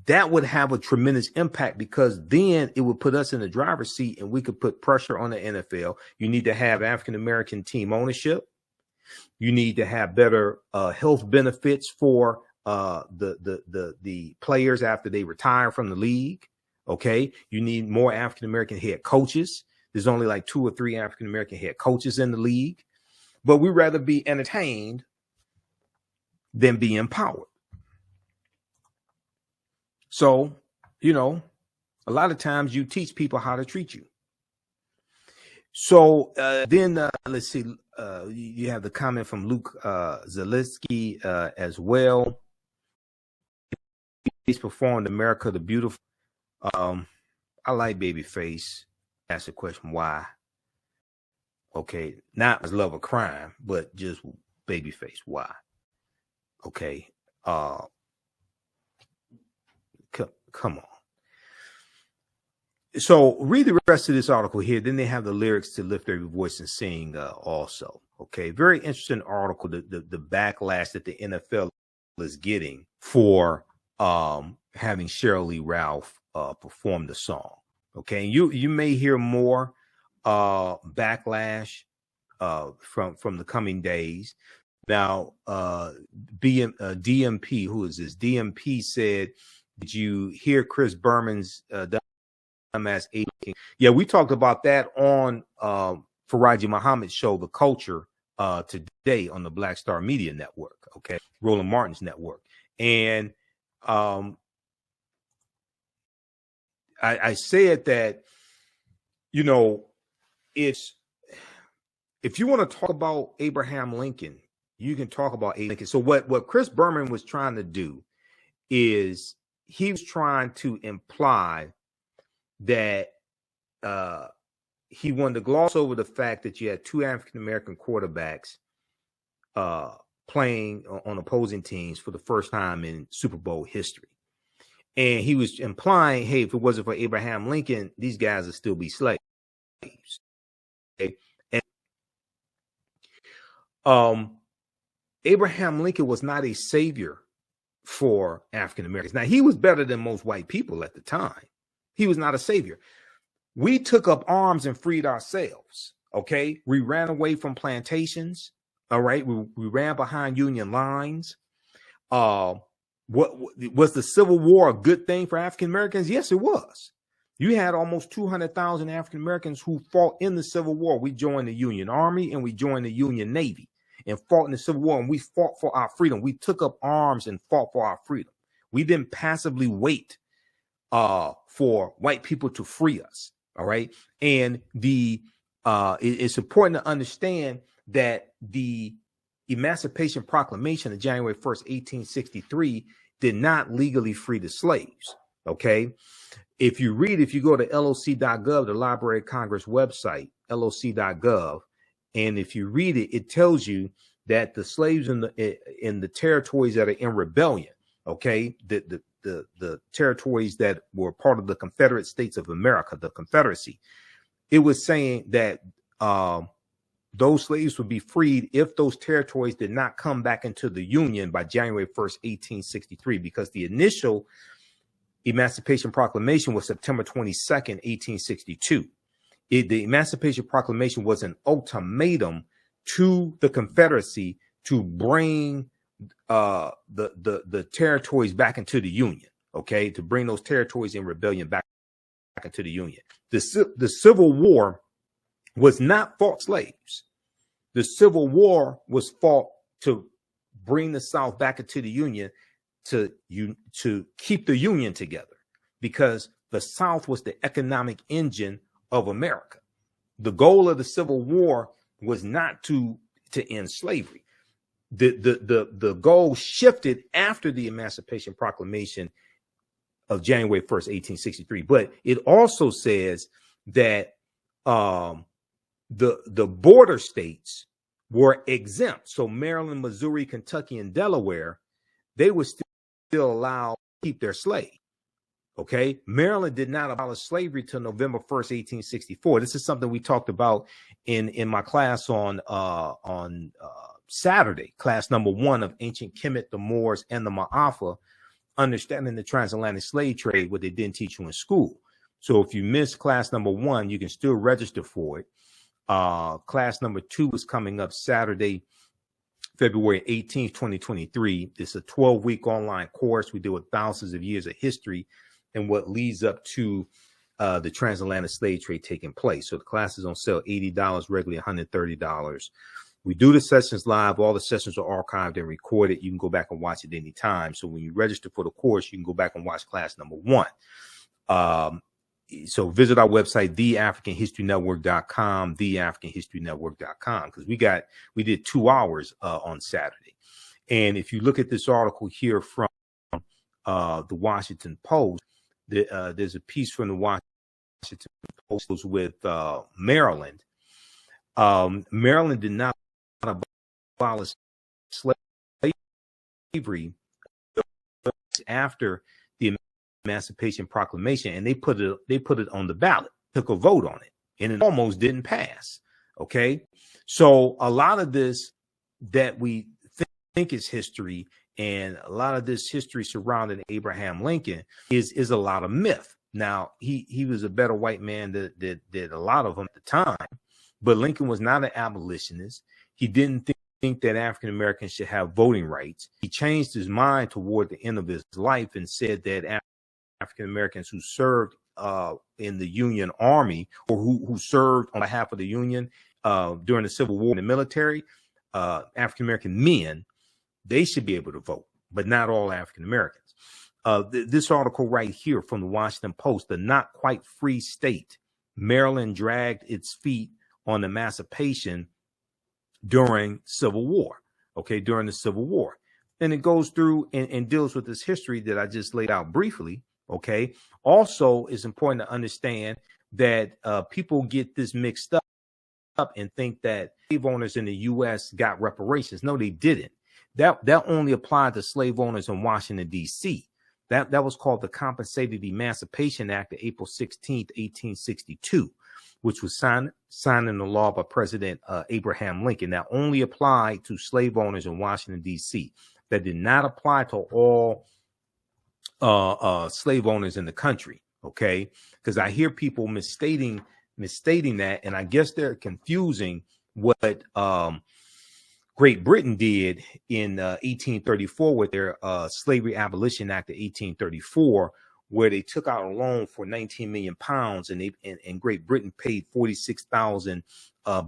that would have a tremendous impact, because then it would put us in the driver's seat and we could put pressure on the NFL. You need to have African-American team ownership. You need to have better health benefits for the players after they retire from the league. Okay. You need more African-American head coaches. There's only like 2 or 3 African-American head coaches in the league, but we'd rather be entertained than be empowered. So, you know, a lot of times you teach people how to treat you. So then let's see, you have the comment from Luke Zaleski as well. He's performed America the Beautiful. I like Babyface. Ask the question, why? Okay, not as love of crime, but just Babyface, why? Okay, come on. So read the rest of this article here. Then they have the lyrics to Lift Every Voice and Sing also. Okay, very interesting article. The backlash that the NFL is getting for having Sheryl Ralph perform the song. Okay, and you may hear more backlash from the coming days. Now, DMP, who is this? DMP said, "Did you hear Chris Berman's dumbass Abe? Yeah, we talked about that on Farajii Muhammad's show, The Culture, today on the Black Star Media Network, okay, Roland Martin's network. And I said that, you know, if you want to talk about Abraham Lincoln, you can talk about Abe Lincoln. So what Chris Berman was trying to do is he was trying to imply that he wanted to gloss over the fact that you had two African-American quarterbacks playing on opposing teams for the first time in Super Bowl history. And he was implying, hey, if it wasn't for Abraham Lincoln, these guys would still be slaves. Okay? And Abraham Lincoln was not a savior for African Americans. Now, he was better than most white people at the time. He was not a savior. We took up arms and freed ourselves. Okay. We ran away from plantations. All right. We ran behind Union lines. What was the Civil War a good thing for African Americans? Yes, it was. You had almost 200,000 African Americans who fought in the Civil War. We joined the Union Army and we joined the Union Navy and fought in the Civil War, and we fought for our freedom. We took up arms and fought for our freedom. We didn't passively wait for white people to free us. All right. And it's important to understand that the Emancipation Proclamation of January 1st, 1863 did not legally free the slaves. Okay. If you go to loc.gov, the Library of Congress website, loc.gov, and if you read it, it tells you that the slaves in the territories that are in rebellion, okay, the territories that were part of the Confederate States of America, the Confederacy, it was saying that those slaves would be freed if those territories did not come back into the Union by January 1st, 1863, because the initial Emancipation Proclamation was September 22nd, 1862. The Emancipation Proclamation was an ultimatum to the Confederacy to bring the territories back into the Union, okay, to bring those territories in rebellion back into the Union. The Civil War was not fought slaves. The Civil War was fought to bring the South back into the Union, to keep the Union together, because the South was the economic engine of America. The goal of the Civil War was not to end slavery. The goal shifted after the Emancipation Proclamation of January 1st, 1863. But it also says that the border states were exempt. So Maryland, Missouri, Kentucky, and Delaware, they were still allowed to keep their slaves. Okay, Maryland did not abolish slavery till November 1st, 1864. This is something we talked about in my class on Saturday, class number 1 of Ancient Kemet, the Moors, and the Ma'afa, Understanding the Transatlantic Slave Trade, what they didn't teach you in school. So if you missed class number 1, you can still register for it. Class number 2 is coming up Saturday, February 18th, 2023. It's a 12-week online course. We deal with thousands of years of history and what leads up to the transatlantic slave trade taking place. So the class is on sale, $80, regularly $130. We do the sessions live. All the sessions are archived and recorded. You can go back and watch it anytime. So when you register for the course, you can go back and watch class number 1. So visit our website, theafricanhistorynetwork.com, theafricanhistorynetwork.com, because we did 2 hours on Saturday. And if you look at this article here from the Washington Post, there's a piece from the Washington Post with Maryland. Maryland did not abolish slavery after the Emancipation Proclamation, and they put it on the ballot, took a vote on it, and it almost didn't pass. Okay, so a lot of this that we think is history, and a lot of this history surrounding Abraham Lincoln is a lot of myth. Now, he was a better white man than a lot of them at the time, but Lincoln was not an abolitionist. He didn't think that African Americans should have voting rights. He changed his mind toward the end of his life and said that African Americans who served in the Union Army, or who served on behalf of the Union during the Civil War in the military, African American men, they should be able to vote, but not all African Americans. This article right here from the Washington Post, the not quite free state, Maryland dragged its feet on emancipation during Civil War. Okay, during the Civil War. And it goes through and deals with this history that I just laid out briefly. Okay. Also, it's important to understand that people get this mixed up and think that slave owners in the U.S. got reparations. No, they didn't. That only applied to slave owners in Washington, D.C. That was called the Compensated Emancipation Act of April 16th, 1862, which was signed into law by President Abraham Lincoln. That only applied to slave owners in Washington, D.C. That did not apply to all slave owners in the country. Okay, because I hear people misstating that, and I guess they're confusing what Great Britain did in 1834 with their Slavery Abolition Act of 1834, where they took out a loan for 19 million pounds, and Great Britain paid 46,000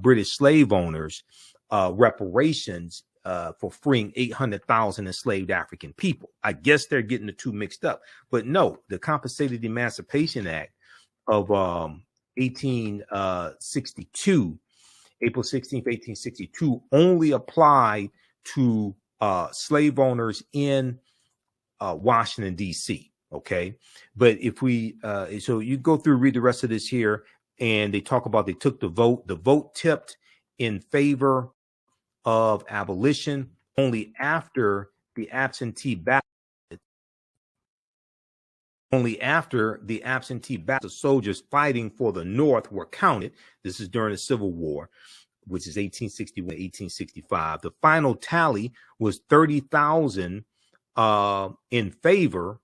British slave owners reparations for freeing 800,000 enslaved African people. I guess they're getting the two mixed up, but no, the Compensated Emancipation Act of 1862, April 16th, 1862, only applied to slave owners in Washington, D.C. Okay, but if we so you go through, read the rest of this here, and they talk about they took the vote. The vote tipped in favor of abolition only after the absentee ballot. Only after the absentee ballot soldiers fighting for the North were counted. This is during the Civil War, which is 1861, 1865. The final tally was 30,000 in favor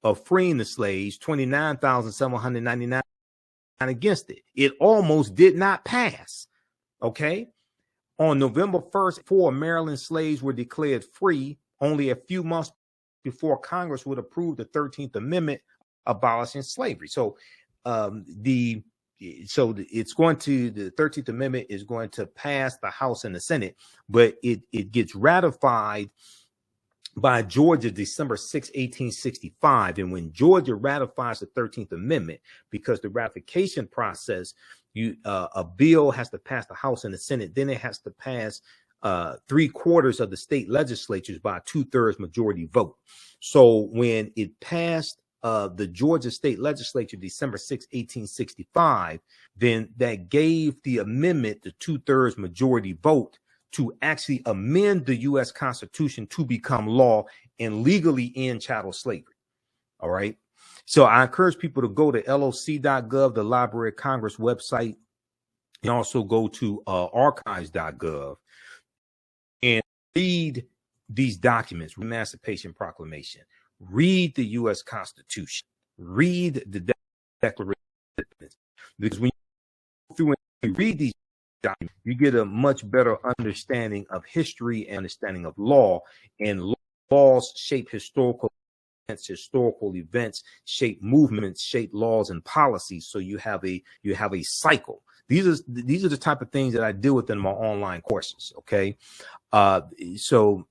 of freeing the slaves, 29,799 against it. It almost did not pass. Okay. On November 1st, 4 Maryland slaves were declared free only a few months before Congress would approve the 13th Amendment abolishing slavery. So the 13th Amendment is going to pass the House and the Senate, but it gets ratified by Georgia December 6, 1865. And when Georgia ratifies the 13th Amendment, because the ratification process, a bill has to pass the House and the Senate, then it has to pass 3/4 of the state legislatures by a 2/3 majority vote. So when it passed the Georgia state legislature December 6, 1865, then that gave the amendment the 2/3 majority vote to actually amend the U.S. Constitution to become law and legally end chattel slavery. All right. So I encourage people to go to loc.gov, the Library of Congress website, and also go to archives.gov and read these documents, Emancipation Proclamation, read the U.S. Constitution, read the Declaration, because when you go through and read these documents, you get a much better understanding of history and understanding of law, and laws shape historical events, shape movements, shape laws and policies. So you have a cycle. These are the type of things that I deal with in my online courses. Okay. So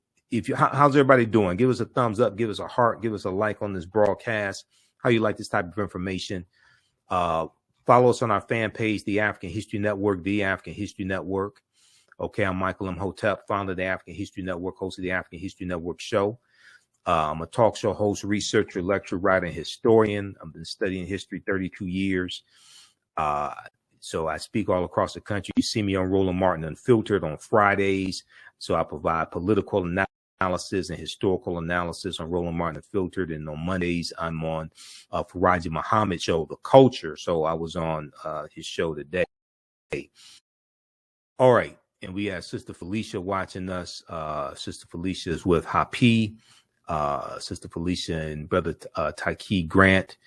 how's everybody doing? Give us a thumbs up, give us a heart, give us a like on this broadcast. How you like this type of information? Follow us on our fan page, The African History Network, The African History Network. Okay. I'm Michael Imhotep, founder of the African History Network, host of the African History Network show. I'm a talk show host, researcher, lecturer, writer, and historian. I've been studying history 32 years. So I speak all across the country. You see me on Roland Martin Unfiltered on Fridays. So I provide political analysis and historical analysis on Roland Martin Unfiltered. And on Mondays, I'm on Farajii Muhammad show, The Culture. So I was on his show today. All right. And we have Sister Felicia watching us. Sister Felicia is with Hapi. Sister Felicia and Brother Taiki Grant,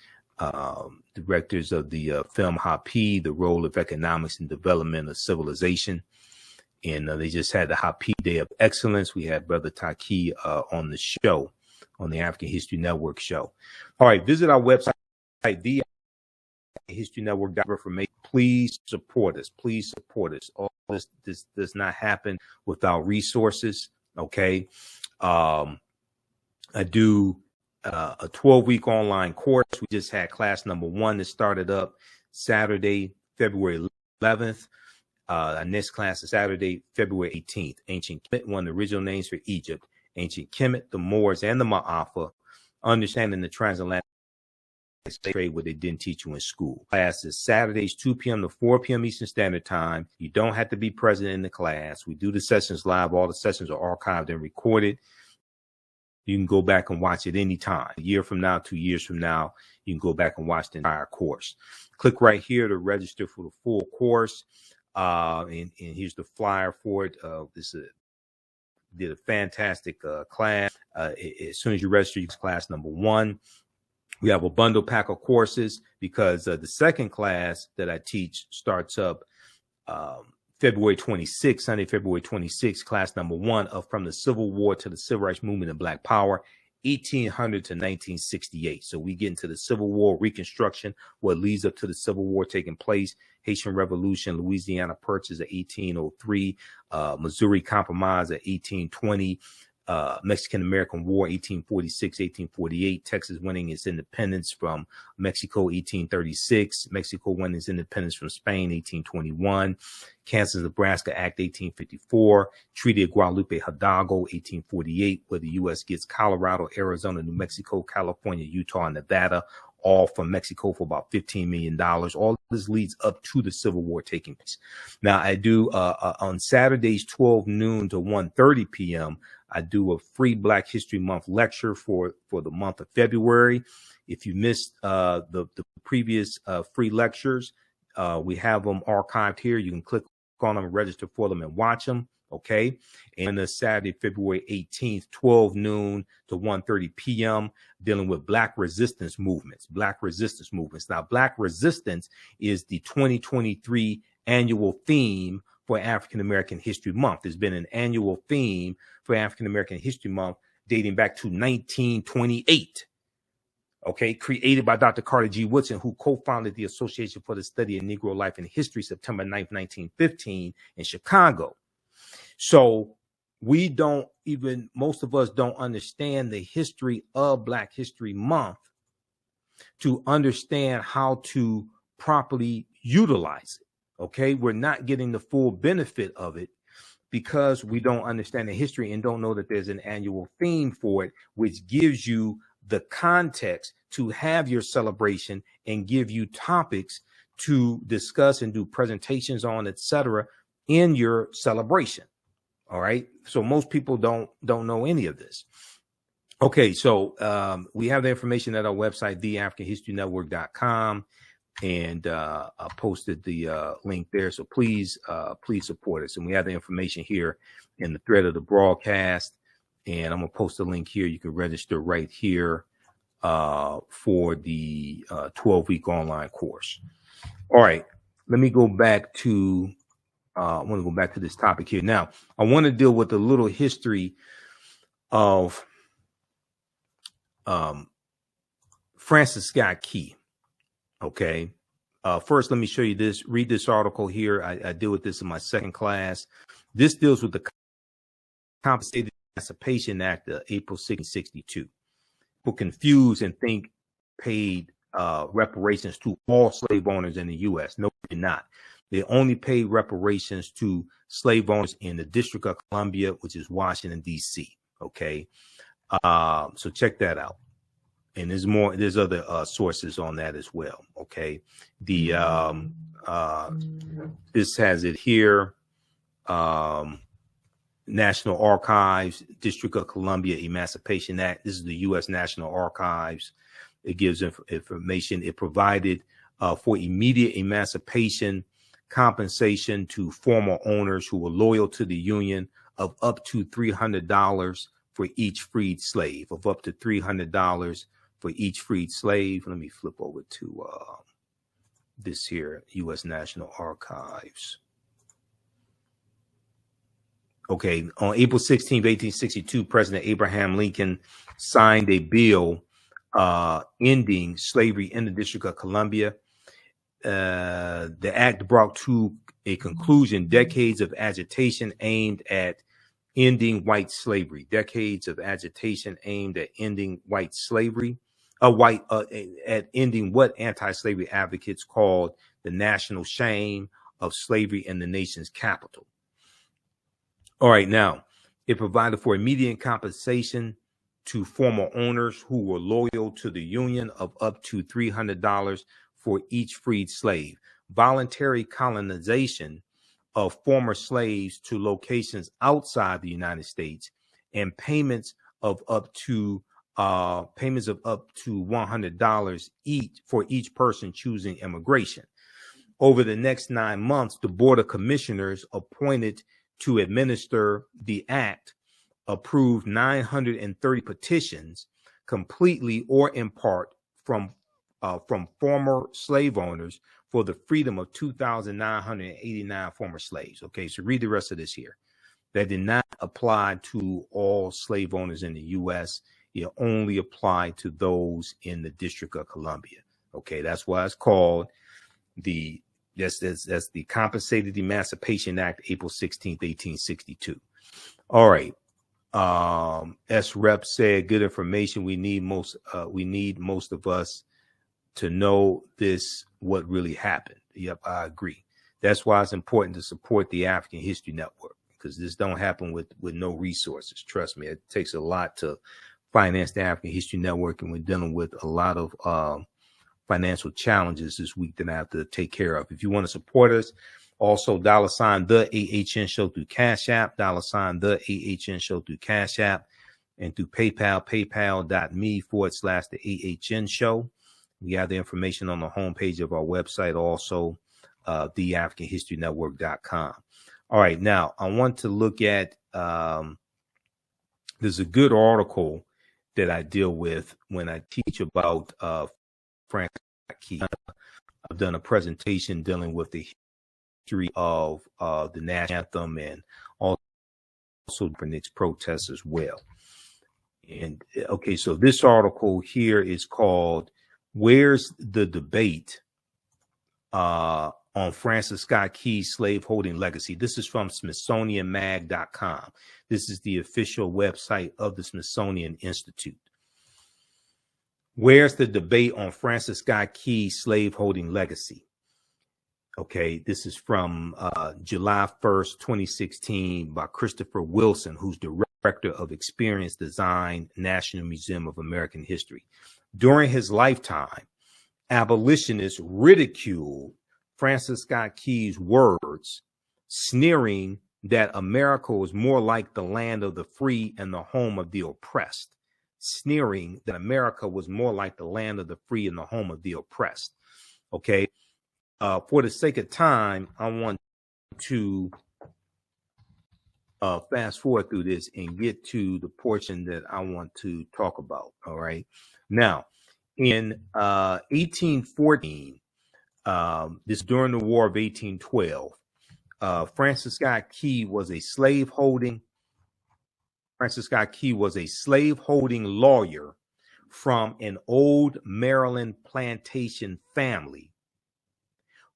directors of the film Hapi, The Role of Economics and Development of Civilization. And they just had the Hapi Day of Excellence. We had Brother Taiki on the show, on the African History Network show. All right, visit our website, the History Network. Please support us. Please support us. All this does not happen without resources. Okay. I do a 12-week online course. We just had class number 1 that started up Saturday, February 11th. Our next class is Saturday, February 18th. Ancient Kemet, one of the original names for Egypt. Ancient Kemet, the Moors, and the Ma'afa, understanding the transatlantic trade what they didn't teach you in school. Class is Saturdays, 2 p.m. to 4 p.m. Eastern Standard Time. You don't have to be present in the class. We do the sessions live. All the sessions are archived and recorded. You can go back and watch it anytime. A year from now, 2 years from now, you can go back and watch the entire course. Click right here to register for the full course. And here's the flyer for it. Did a fantastic class. As soon as you register, you class number 1. We have a bundle pack of courses because the second class that I teach starts up February 26th, Sunday, February 26th, class number 1 of From the Civil War to the Civil Rights Movement and Black Power, 1800 to 1968. So we get into the Civil War, Reconstruction, what leads up to the Civil War taking place, Haitian Revolution, Louisiana Purchase of 1803, Missouri Compromise of 1820, Mexican-American War, 1846, 1848, Texas winning its independence from Mexico, 1836, Mexico winning its independence from Spain, 1821, Kansas-Nebraska Act, 1854, Treaty of Guadalupe Hidalgo, 1848, where the U.S. gets Colorado, Arizona, New Mexico, California, Utah, and Nevada, all from Mexico for about $15 million. All this leads up to the Civil War taking place. Now, I do on Saturdays, 12 noon to 1:30 p.m., I do a free Black History Month lecture for the month of February. If you missed the previous free lectures, we have them archived here. You can click on them, register for them, and watch them. Okay. And the Saturday, February 18th, 12 noon to 1:30 p.m., dealing with Black resistance movements. Black resistance movements. Now, Black resistance is the 2023 annual theme for African American History Month. There's been an annual theme for African American History Month dating back to 1928. Okay, created by Dr. Carter G. Woodson, who co-founded the Association for the Study of Negro Life and History, September 9th, 1915 in Chicago. So we don't even, most of us don't understand the history of Black History Month to understand how to properly utilize it. Okay, we're not getting the full benefit of it because we don't understand the history and don't know that there's an annual theme for it, which gives you the context to have your celebration and give you topics to discuss and do presentations on, etc., in your celebration. All right. So most people don't know any of this. Okay. So we have the information at our website, theafricanhistorynetwork.com. And I posted the link there. So please support us. And we have the information here in the thread of the broadcast. And I'm going to post a link here. You can register right here for the 12-week online course. All right. Let me go back to I want to go back to this topic here. Now, I want to deal with a little history of Francis Scott Key. Okay. First, let me show you this. Read this article here. I deal with this in my second class. This deals with the Compensated Emancipation Act of April 1662. People confuse and think paid reparations to all slave owners in the U.S. No, they did not. They only paid reparations to slave owners in the District of Columbia, which is Washington, D.C. Okay. So check that out. And there's other sources on that as well. Okay. The this has it here. National Archives, District of Columbia Emancipation Act. This is the U.S. National Archives. It gives information. It provided for immediate emancipation compensation to former owners who were loyal to the Union of up to $300 for each freed slave, of up to $300 for each freed slave. Let me flip over to this here, U.S. National Archives. Okay, on April 16, 1862, President Abraham Lincoln signed a bill ending slavery in the District of Columbia. The act brought to a conclusion decades of agitation aimed at ending white slavery. Decades of agitation aimed at ending white slavery. At ending what anti-slavery advocates called the national shame of slavery in the nation's capital. All right, now it provided for immediate compensation to former owners who were loyal to the Union of up to $300 for each freed slave. Voluntary colonization of former slaves to locations outside the United States, and payments of up to $100 each for each person choosing immigration. Over the next 9 months, the Board of Commissioners appointed to administer the act approved 930 petitions, completely or in part from former slave owners, for the freedom of 2,989 former slaves. Okay, so read the rest of this here. That did not apply to all slave owners in the U.S. It only applied to those in the District of Columbia. Okay, that's why it's called that's the Compensated Emancipation Act, April 16th, 1862. All right. S. Rep said, good information. We need most of us to know this, what really happened. Yep, I agree. That's why it's important to support the African History Network, because this don't happen with no resources. Trust me, it takes a lot to finance the African History Network, and we're dealing with a lot of financial challenges this week that I have to take care of. If you want to support us, also $ the AHN Show through Cash App, $ the AHN Show through Cash App, and through PayPal, paypal.me/the AHN Show. We have the information on the homepage of our website, also theafricanhistorynetwork.com. All right, now I want to look at, there's a good article that I deal with when I teach about Frank Key. I've done a presentation dealing with the history of the national anthem and also Kaepernick's protests as well. And okay, so this article here is called "Where's the Debate on Francis Scott Key's Slaveholding Legacy?" This is from SmithsonianMag.com. This is the official website of the Smithsonian Institute. Where's the debate on Francis Scott Key's slaveholding legacy? Okay, this is from July 1st, 2016 by Christopher Wilson, who's Director of Experience Design, National Museum of American History. During his lifetime, abolitionists ridiculed Francis Scott Key's words, sneering that America was more like the land of the free and the home of the oppressed. Sneering that America was more like the land of the free and the home of the oppressed. Okay. For the sake of time, I want to fast forward through this and get to the portion that I want to talk about. All right. Now, in 1814, this during the War of 1812, Francis Scott Key was a slaveholding lawyer from an old Maryland plantation family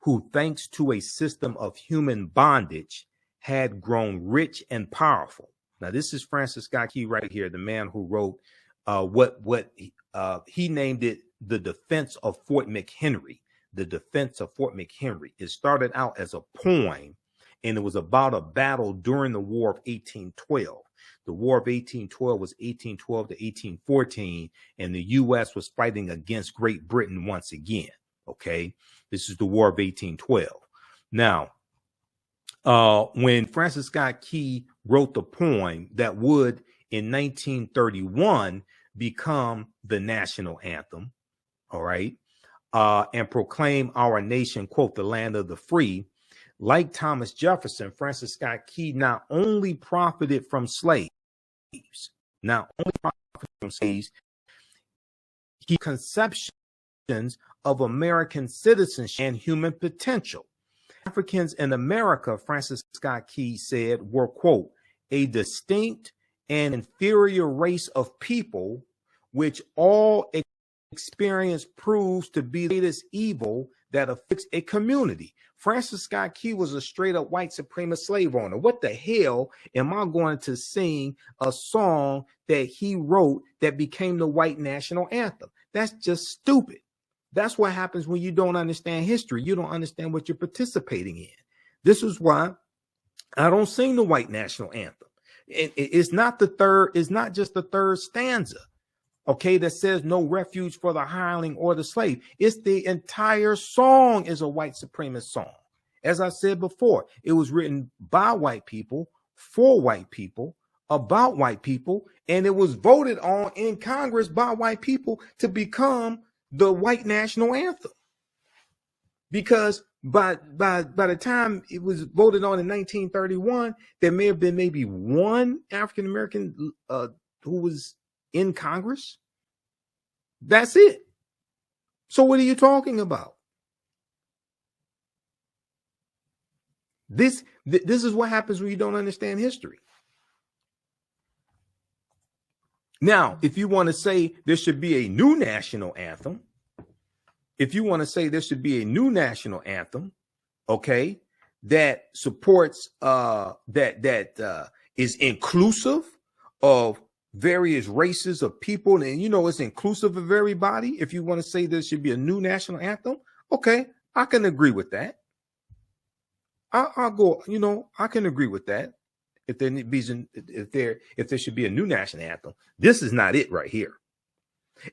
who, thanks to a system of human bondage, had grown rich and powerful. Now, this is Francis Scott Key right here, the man who wrote what he named it, the Defense of Fort McHenry. The Defense of Fort McHenry. It started out as a poem, and it was about a battle during the War of 1812. The War of 1812 was 1812 to 1814, and the U.S. was fighting against Great Britain once again. Okay, this is the War of 1812. Now, when Francis Scott Key wrote the poem that would, in 1931, become the national anthem, all right, and proclaim our nation, quote, the land of the free, like Thomas Jefferson, Francis Scott Key not only profited from slaves, he conceptions of American citizenship and human potential. Africans in America, Francis Scott Key said, were, quote, a distinct and inferior race of people, which all experience proves to be the greatest evil that afflicts a community. Francis Scott Key was a straight up white supremacist slave owner. What the hell am I going to sing a song that he wrote that became the white national anthem? That's just stupid. That's what happens when you don't understand history. You don't understand what you're participating in. This is why I don't sing the white national anthem, It's not the third. It's not just the third stanza, okay, that says no refuge for the hireling or the slave. It's the entire song is a white supremacist song. As I said before, it was written by white people, for white people, about white people, and it was voted on in Congress by white people to become the white national anthem. Because by the time it was voted on in 1931, there may have been maybe one African American who was in Congress. That's it. So what are you talking about? This is what happens when you don't understand history. Now, if you want to say there should be a new national anthem, okay, that supports that is inclusive of various races of people, and it's inclusive of everybody. If you want to say there should be a new national anthem, okay, I can agree with that. I'll go, I can agree with that. If there should be a new national anthem, this is not it right here.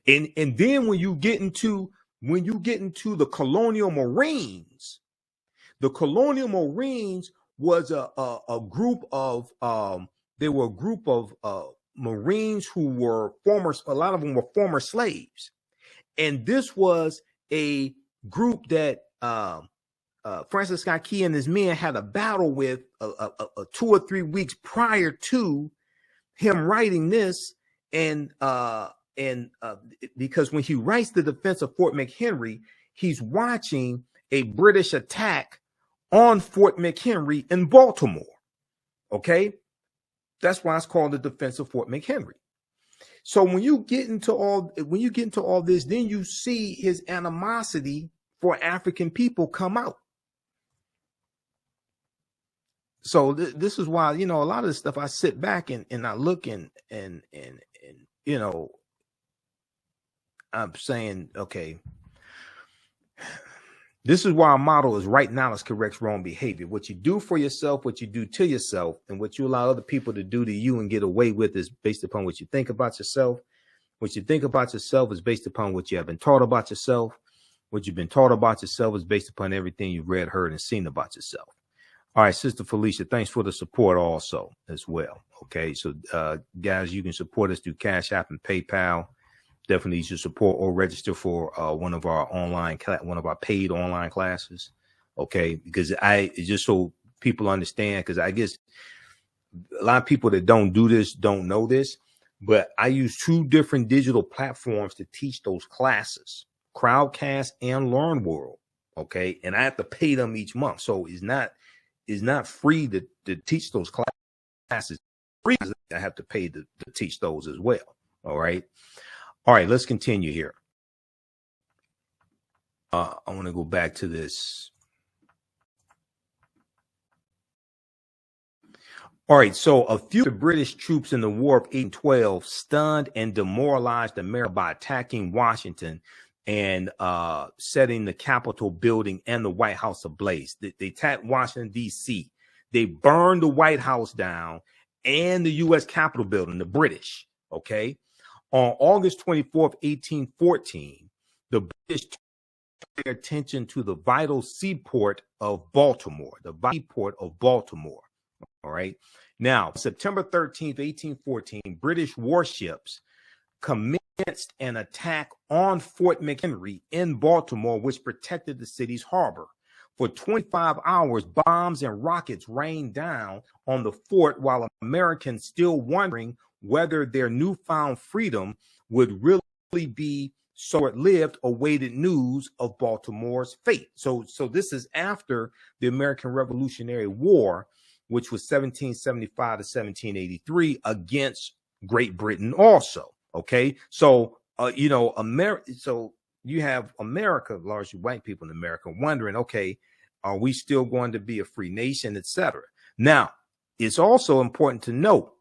And then when you get into the colonial Marines was a group of Marines who were a lot of them were former slaves. And this was a group that Francis Scott Key and his men had a battle with 2 or 3 weeks prior to him writing this. And because when he writes the defense of Fort McHenry, he's watching a British attack on Fort McHenry in Baltimore. Okay. That's why it's called the defense of Fort McHenry. So when you get into all this, then you see his animosity for African people come out. So this is why, a lot of this stuff I sit back and I look and I'm saying, okay, this is why our motto is right knowledge corrects wrong behavior. What you do for yourself, what you do to yourself, and what you allow other people to do to you and get away with is based upon what you think about yourself. What you think about yourself is based upon what you have been taught about yourself. What you've been taught about yourself is based upon everything you've read, heard, and seen about yourself. All right, Sister Felicia, thanks for the support also as well. Okay, so guys, you can support us through Cash App and PayPal. Definitely you should support or register for one of our paid online classes. Okay, because just so people understand, because I guess a lot of people that don't do this don't know this, but I use 2 different digital platforms to teach those classes, Crowdcast and Learn World. Okay, and I have to pay them each month, so it's not free to teach those classes. Free, I have to pay to teach those as well. All right. Let's continue here. I want to go back to this. All right. So a few of the British troops in the War of 1812 stunned and demoralized America by attacking Washington and setting the Capitol building and the White House ablaze. They attacked Washington, D.C. They burned the White House down and the U.S. Capitol building, the British. Okay. On August 24th, 1814, the British turned their attention to the vital seaport of Baltimore, All right. Now, September 13th, 1814, British warships commenced an attack on Fort McHenry in Baltimore, which protected the city's harbor. For 25 hours, bombs and rockets rained down on the fort while Americans still wondering whether their newfound freedom would really be short-lived, awaited news of Baltimore's fate. So this is after the American Revolutionary War, which was 1775 to 1783 against Great Britain also. Okay. So, so you have America, largely white people in America, wondering, okay, are we still going to be a free nation, etc.? Now, it's also important to note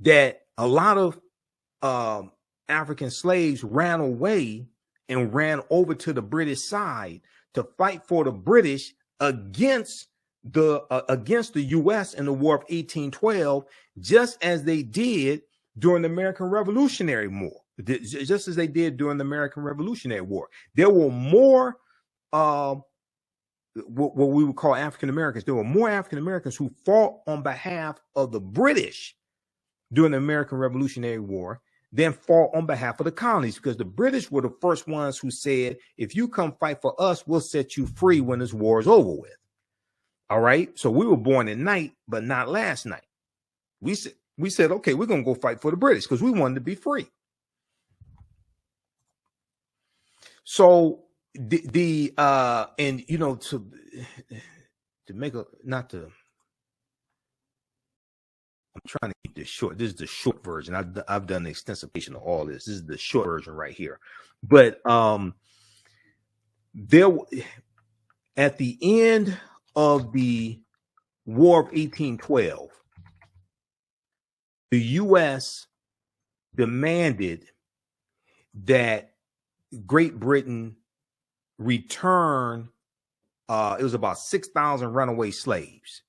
that a lot of African slaves ran away and ran over to the British side to fight for the British against against the U.S. in the War of 1812, just as they did during the American Revolutionary War. Just as they did during the American Revolutionary War. There were more what we would call African Americans. There were more African Americans who fought on behalf of the British during the American Revolutionary War than fought on behalf of the colonies, because the British were the first ones who said, if you come fight for us, we'll set you free when this war is over with. All right. So we were born at night, but not last night. We said, okay, we're going to go fight for the British because we wanted to be free. So and you know, to make a, not to, I'm trying to keep this short. This is the short version. I've done an extensive patient of all this. This is the short version right here. But there, at the end of the War of 1812, the U.S. demanded that Great Britain return. It was about 6,000 runaway slaves.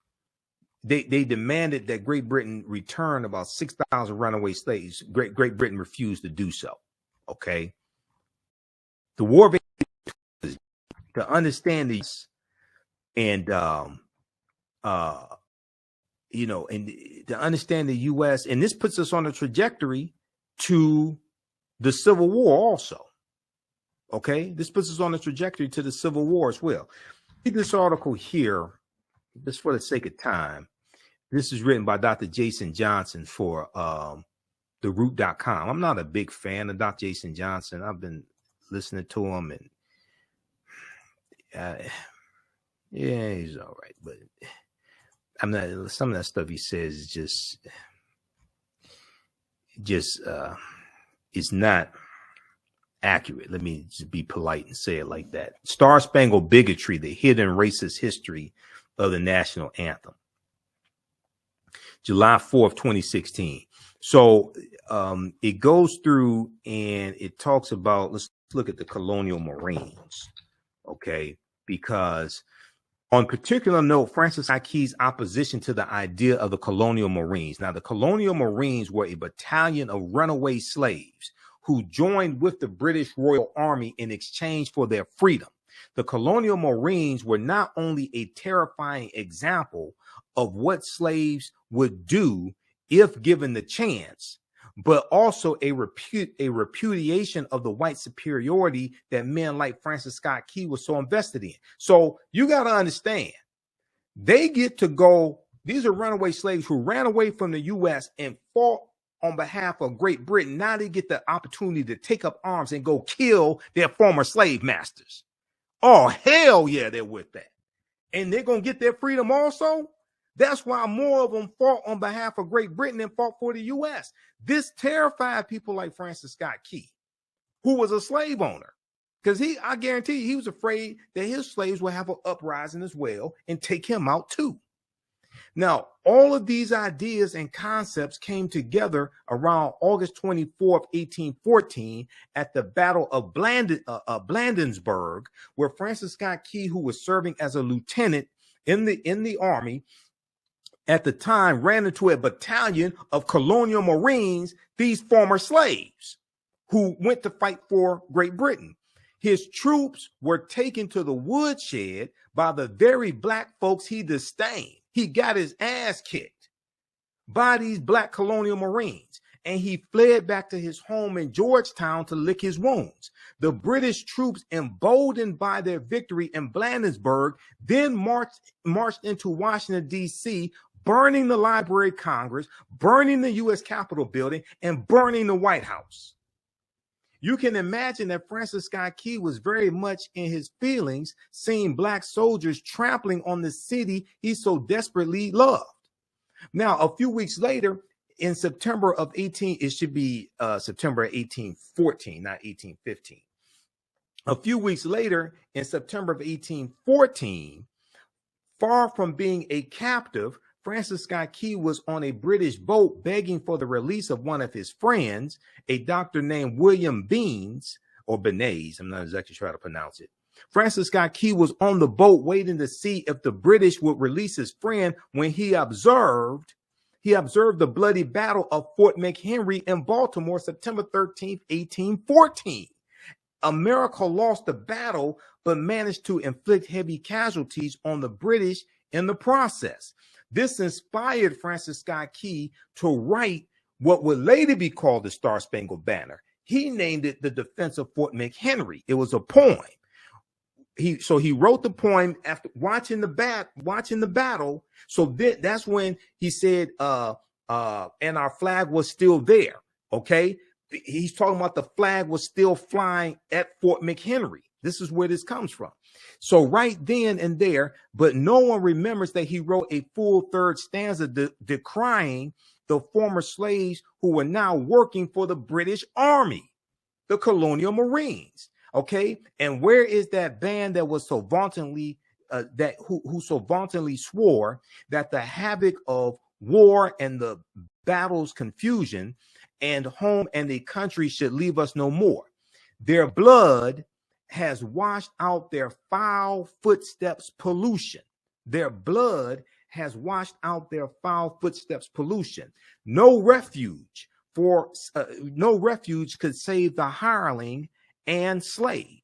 They demanded that Great Britain return about 6,000 runaway slaves. Great Britain refused to do so. Okay. The War of 1812, to understand these, and you know, and to understand the U.S., and this puts us on a trajectory to the Civil War also. Okay, this puts us on a trajectory to the Civil War as well. Read this article here, just for the sake of time. This is written by Dr. Jason Johnson for TheRoot.com. I'm not a big fan of Dr. Jason Johnson. I've been listening to him, and yeah, he's all right, but I'm not. Some of that stuff he says is just it's not accurate. Let me just be polite and say it like that. Star-Spangled Bigotry, the hidden racist history of the national anthem. July 4th, 2016. So it goes through and it talks about, let's look at the colonial Marines. Okay. Because on particular note, Francis Scott Key's opposition to the idea of the colonial Marines. Now, the colonial Marines were a battalion of runaway slaves who joined with the British Royal Army in exchange for their freedom. The colonial Marines were not only a terrifying example of what slaves would do if given the chance, but also a repudiation of the white superiority that men like Francis Scott Key was so invested in. So you got to understand, they get to go, these are runaway slaves who ran away from the U.S. and fought on behalf of Great Britain. Now they get the opportunity to take up arms and go kill their former slave masters. Oh, hell yeah, they're with that. And they're going to get their freedom also. That's why more of them fought on behalf of Great Britain than fought for the U.S. This terrified people like Francis Scott Key, who was a slave owner, because I guarantee you, he was afraid that his slaves would have an uprising as well and take him out too. Now, all of these ideas and concepts came together around August 24th, 1814 at the Battle of Bladensburg, where Francis Scott Key, who was serving as a lieutenant in the army at the time, ran into a battalion of colonial Marines, these former slaves who went to fight for Great Britain. His troops were taken to the woodshed by the very black folks he disdained. He got his ass kicked by these black colonial Marines, and he fled back to his home in Georgetown to lick his wounds. The British troops, emboldened by their victory in Bladensburg, then marched into Washington, D.C., burning the Library of Congress, burning the U.S. Capitol building, and burning the White House. You can imagine that Francis Scott Key was very much in his feelings, seeing black soldiers trampling on the city he so desperately loved. Now, a few weeks later, in September of 1814, not 1815. A few weeks later, in September of 1814, far from being a captive, Francis Scott Key was on a British boat begging for the release of one of his friends, a doctor named William Beans, or Benes, I'm not exactly sure how to pronounce it. Francis Scott Key was on the boat waiting to see if the British would release his friend when he observed the bloody battle of Fort McHenry in Baltimore, September 13th, 1814. America lost the battle, but managed to inflict heavy casualties on the British in the process. This inspired Francis Scott Key to write what would later be called the Star-Spangled Banner. He named it The Defense of Fort McHenry. It was a poem. He wrote the poem after watching the battle. So that's when he said, and our flag was still there. Okay. He's talking about the flag was still flying at Fort McHenry. This is where this comes from. So right then and there, but no one remembers that he wrote a full third stanza decrying the former slaves who were now working for the British Army, the colonial Marines. Okay, and where is that band that was so vauntingly who so vauntingly swore that the havoc of war and the battle's confusion and home and the country should leave us no more? Their blood has washed out their foul footsteps pollution. Their blood has washed out their foul footsteps pollution. No refuge could save the hireling and slave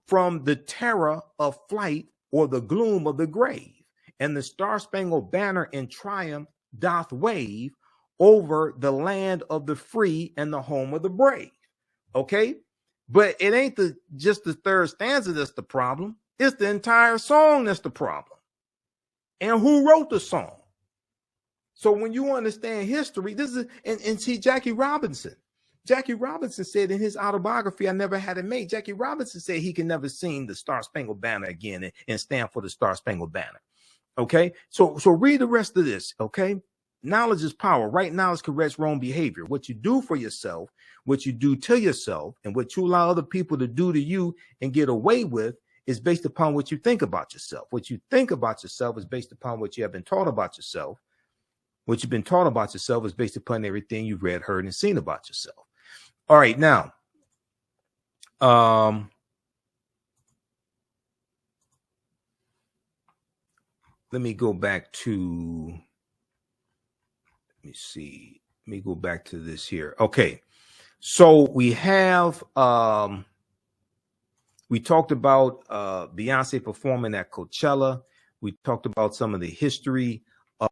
from the terror of flight or the gloom of the grave. And the Star-Spangled Banner in triumph doth wave over the land of the free and the home of the brave. Okay, but it ain't just the third stanza that's the problem. It's the entire song that's the problem. And who wrote the song? So when you understand history, this is and see Jackie Robinson said in his autobiography, I Never Had It Made. Jackie Robinson said he can never sing the Star-Spangled Banner again and stand for the Star-Spangled Banner. Okay, so read the rest of this. Okay, knowledge is power. Right knowledge corrects wrong behavior. What you do for yourself, what you do to yourself, and what you allow other people to do to you and get away with is based upon what you think about yourself. What you think about yourself is based upon what you have been taught about yourself. What you've been taught about yourself is based upon everything you've read, heard, and seen about yourself. All right, now, let me go back to, let me go back to this here. Okay, so we have, we talked about Beyonce performing at Coachella. We talked about some of the history of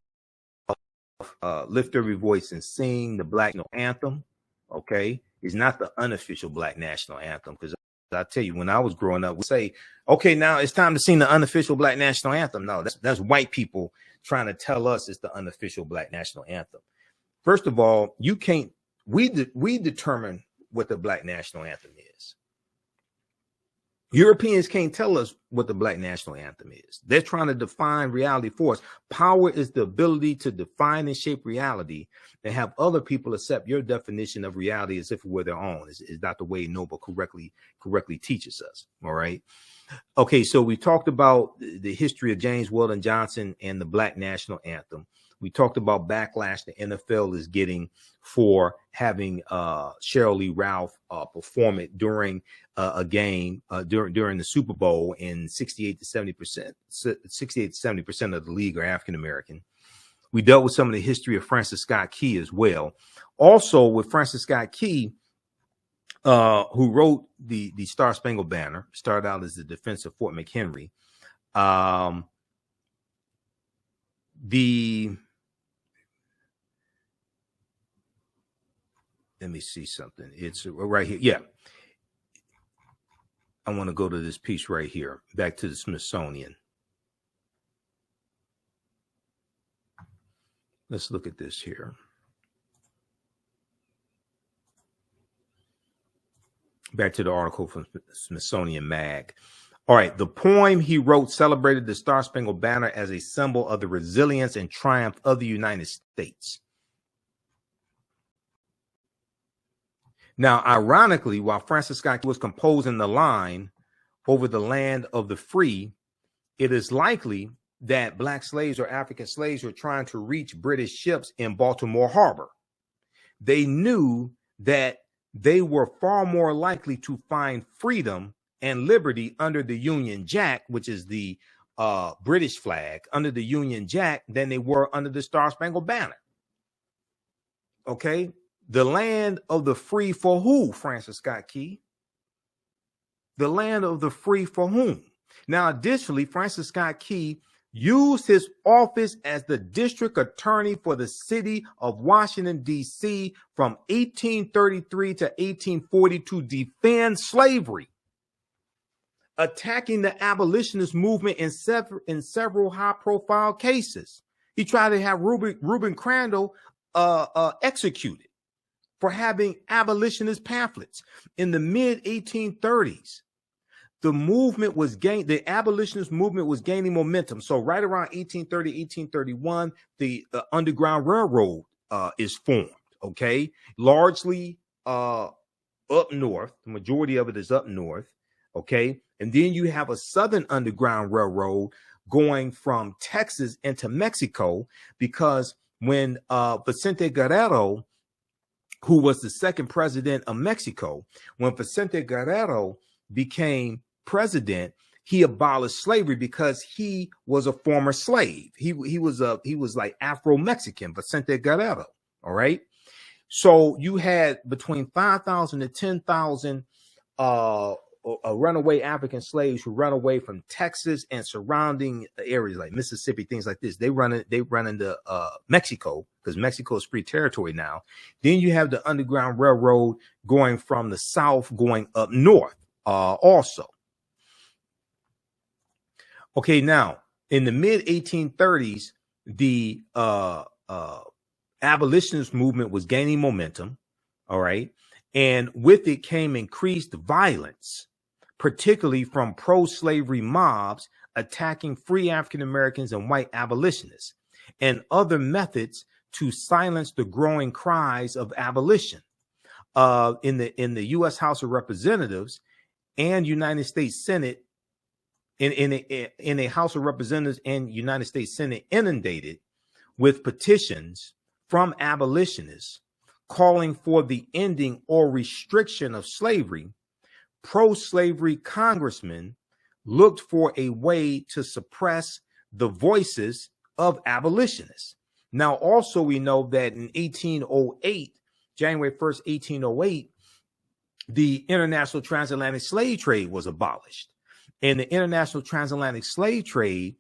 Lift Every Voice and Sing, the Black National Anthem. Okay, it's not the unofficial Black National Anthem, because I tell you, when I was growing up, we say, okay, now it's time to sing the unofficial Black National Anthem. No, that's white people trying to tell us it's the unofficial Black National Anthem. First of all, you can't, we determine what the Black National Anthem is. Europeans can't tell us what the Black National Anthem is. They're trying to define reality for us. Power is the ability to define and shape reality and have other people accept your definition of reality as if it were their own. Is Dr. Wade Noble correctly teaches us. All right. Okay, so we talked about the history of James Weldon Johnson and the Black National Anthem. We talked about backlash the NFL is getting for having Sheryl Lee Ralph perform it during a game during the Super Bowl, and 68 to 70% of the league are African American. We dealt with some of the history of Francis Scott Key as well. Also with Francis Scott Key, who wrote the Star-Spangled Banner, started out as the defense of Fort McHenry. Let me see something. It's right here. Yeah. I want to go to this piece right here, back to the Smithsonian. Let's look at this here. Back to the article from Smithsonian Mag. All right. The poem he wrote celebrated the Star-Spangled Banner as a symbol of the resilience and triumph of the United States. Now, ironically, while Francis Scott was composing the line over the land of the free, it is likely that Black slaves or African slaves were trying to reach British ships in Baltimore Harbor. They knew that they were far more likely to find freedom and liberty under the Union Jack, which is the British flag, under the Union Jack than they were under the Star Spangled Banner. Okay, the land of the free for who, Francis Scott Key? The land of the free for whom? Now, additionally, Francis Scott Key used his office as the district attorney for the city of Washington, D.C. from 1833 to 1840 to defend slavery, attacking the abolitionist movement in several high-profile cases. He tried to have Reuben Crandall executed for having abolitionist pamphlets. In the mid-1830s, the abolitionist movement was gaining momentum. So right around 1830, 1831, the Underground Railroad is formed, okay? Largely up north. The majority of it is up north, okay? And then you have a Southern Underground Railroad going from Texas into Mexico, because when Vicente Guerrero, who was the second president of Mexico, when Vicente Guerrero became president, he abolished slavery because he was a former slave. He was like Afro-Mexican, Vicente Guerrero. All right. So you had between 5,000 to 10,000 runaway African slaves who run away from Texas and surrounding areas like Mississippi, things like this. They run into Mexico, because Mexico is free territory now. Then you have the Underground Railroad going from the south going up north also. Okay, now in the mid 1830s, the abolitionist movement was gaining momentum. All right. And with it came increased violence, particularly from pro-slavery mobs attacking free African Americans and white abolitionists, and other methods to silence the growing cries of abolition. In the U.S. House of Representatives and United States Senate, in a House of Representatives and United States Senate inundated with petitions from abolitionists calling for the ending or restriction of slavery, pro-slavery congressmen looked for a way to suppress the voices of abolitionists. Now, also, we know that in 1808, January 1st, 1808, the international transatlantic slave trade was abolished. And the international transatlantic slave trade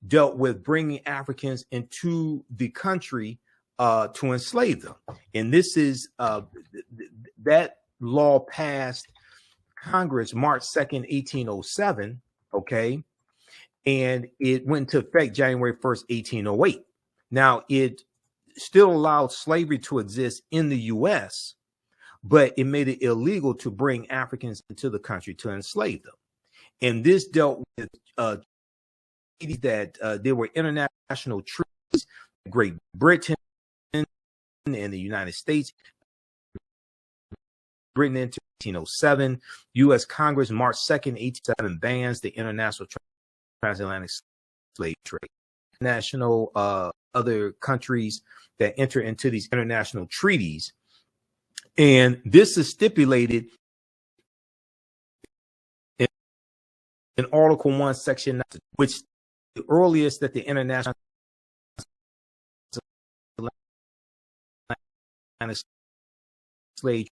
dealt with bringing Africans into the country to enslave them. And this is that law passed Congress March 2nd, 1807. Okay. And it went into effect January 1st, 1808. Now, it still allowed slavery to exist in the U.S., but it made it illegal to bring Africans into the country to enslave them. And this dealt with that there were international treaties, Great Britain and the United States. Britain into 1807, U.S. Congress, March 2nd, 1807, bans the international transatlantic slave trade. National other countries that enter into these international treaties. And this is stipulated in Article 1, Section 9, which the earliest that the international slave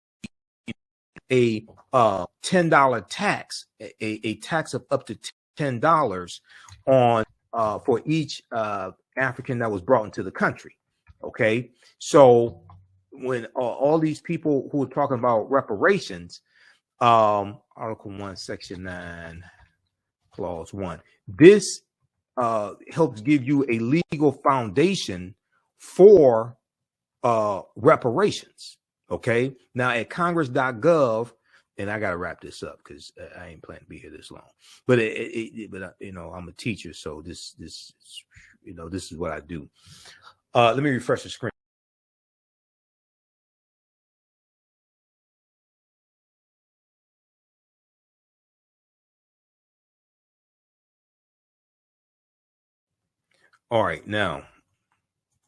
a $10 tax, a tax of up to $10 on for each African that was brought into the country. Okay, so when all these people who are talking about reparations, Article 1, Section 9, Clause 1, this helps give you a legal foundation for reparations. Okay, now at congress.gov, and I got to wrap this up because I ain't planning to be here this long. But but you know, I'm a teacher, so this you know, this is what I do. Let me refresh the screen. All right, now,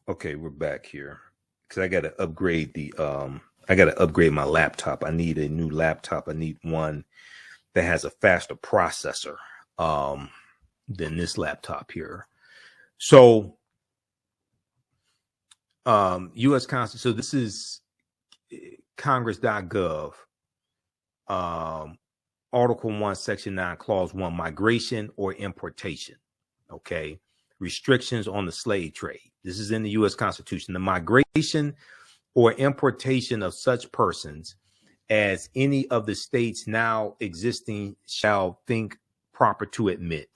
okay, we're back here because I got to upgrade the I got to upgrade my laptop. I need a new laptop. I need one that has a faster processor than this laptop here. So U.S. Constitution. So this is Congress.gov. Article 1, Section 9, Clause 1, migration or importation. Okay. Restrictions on the slave trade. This is in the U.S. Constitution. The migration or importation of such persons as any of the states now existing shall think proper to admit,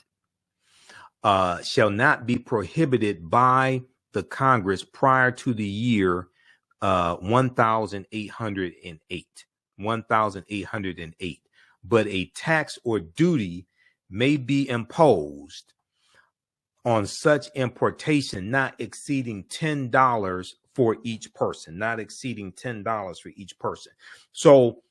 shall not be prohibited by the Congress prior to the year 1808, but a tax or duty may be imposed on such importation not exceeding $10 for each person, not exceeding $10 for each person. So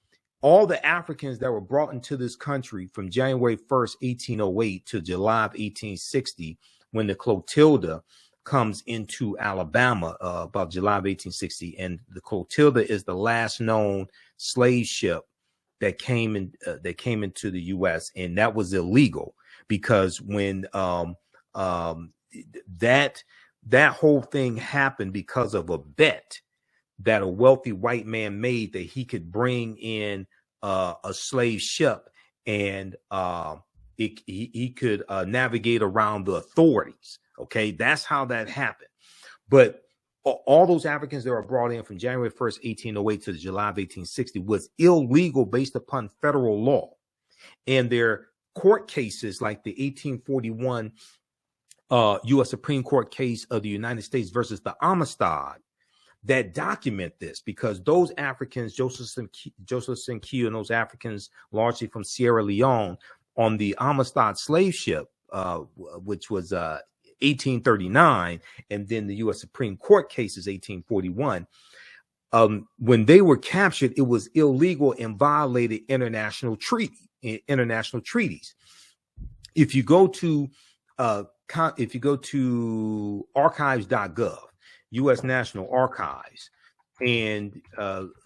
all the Africans that were brought into this country from January 1st, 1808 to July of 1860, when the Clotilda comes into Alabama about July of 1860, and the Clotilda is the last known slave ship that came into the U.S., and that was illegal because when that whole thing happened because of a bet that a wealthy white man made that he could bring in a slave ship and he could navigate around the authorities. Okay, that's how that happened. But all those Africans that were brought in from January 1st, 1808 to July of 1860 was illegal based upon federal law. And their court cases, like the 1841 U.S. Supreme Court case of the United States versus the Amistad, that document this, because those Africans, Joseph Sinkio and those Africans largely from Sierra Leone on the Amistad slave ship, which was 1839, and then the U.S. Supreme Court cases 1841. When they were captured, it was illegal and violated international treaties. If you go to archives.gov, U.S. National Archives, and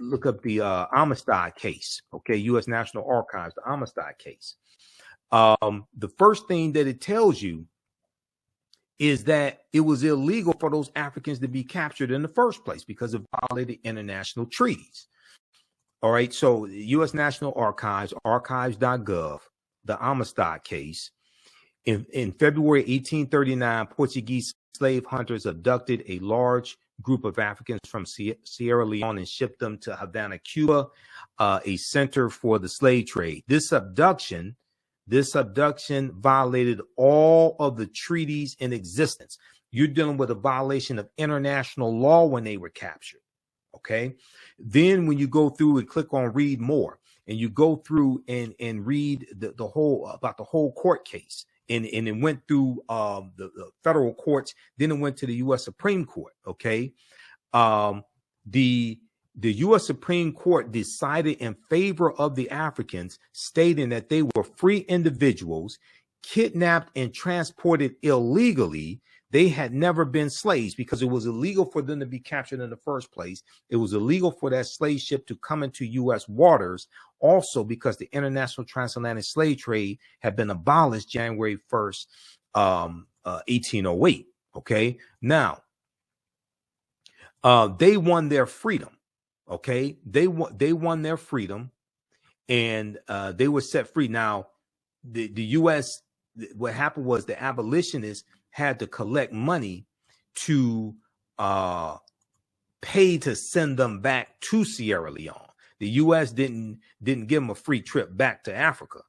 look up the Amistad case, okay, U.S. National Archives, the Amistad case, the first thing that it tells you is that it was illegal for those Africans to be captured in the first place because it violated international treaties. All right, so U.S. National Archives, archives.gov, the Amistad case. In February 1839, Portuguese slave hunters abducted a large group of Africans from Sierra Leone and shipped them to Havana, Cuba, a center for the slave trade. This abduction violated all of the treaties in existence. You're dealing with a violation of international law when they were captured. Okay. Then when you go through and click on read more, and you go through and read the whole court case, and it went through the federal courts, then it went to the U.S. Supreme Court. Okay. The U.S. Supreme Court decided in favor of the Africans, stating that they were free individuals kidnapped and transported illegally. They had never been slaves because it was illegal for them to be captured in the first place. It was illegal for that slave ship to come into U.S. waters, also because the international transatlantic slave trade had been abolished January 1st, 1808. Okay. Now, they won their freedom. Okay. They won their freedom, and they were set free. Now, the U.S., what happened was the abolitionists had to collect money to pay to send them back to Sierra Leone. The U.S. didn't give them a free trip back to Africa.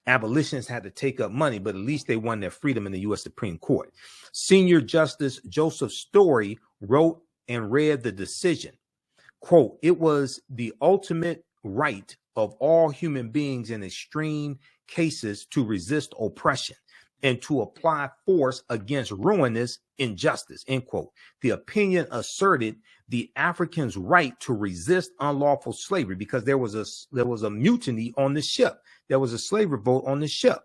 Abolitionists had to take up money, but at least they won their freedom in the U.S. Supreme Court. Senior Justice Joseph Story wrote and read the decision. Quote, "It was the ultimate right of all human beings in extreme cases to resist oppression and to apply force against ruinous injustice," end quote. The opinion asserted the Africans' right to resist unlawful slavery because there was a mutiny on the ship. There was a slave revolt on the ship.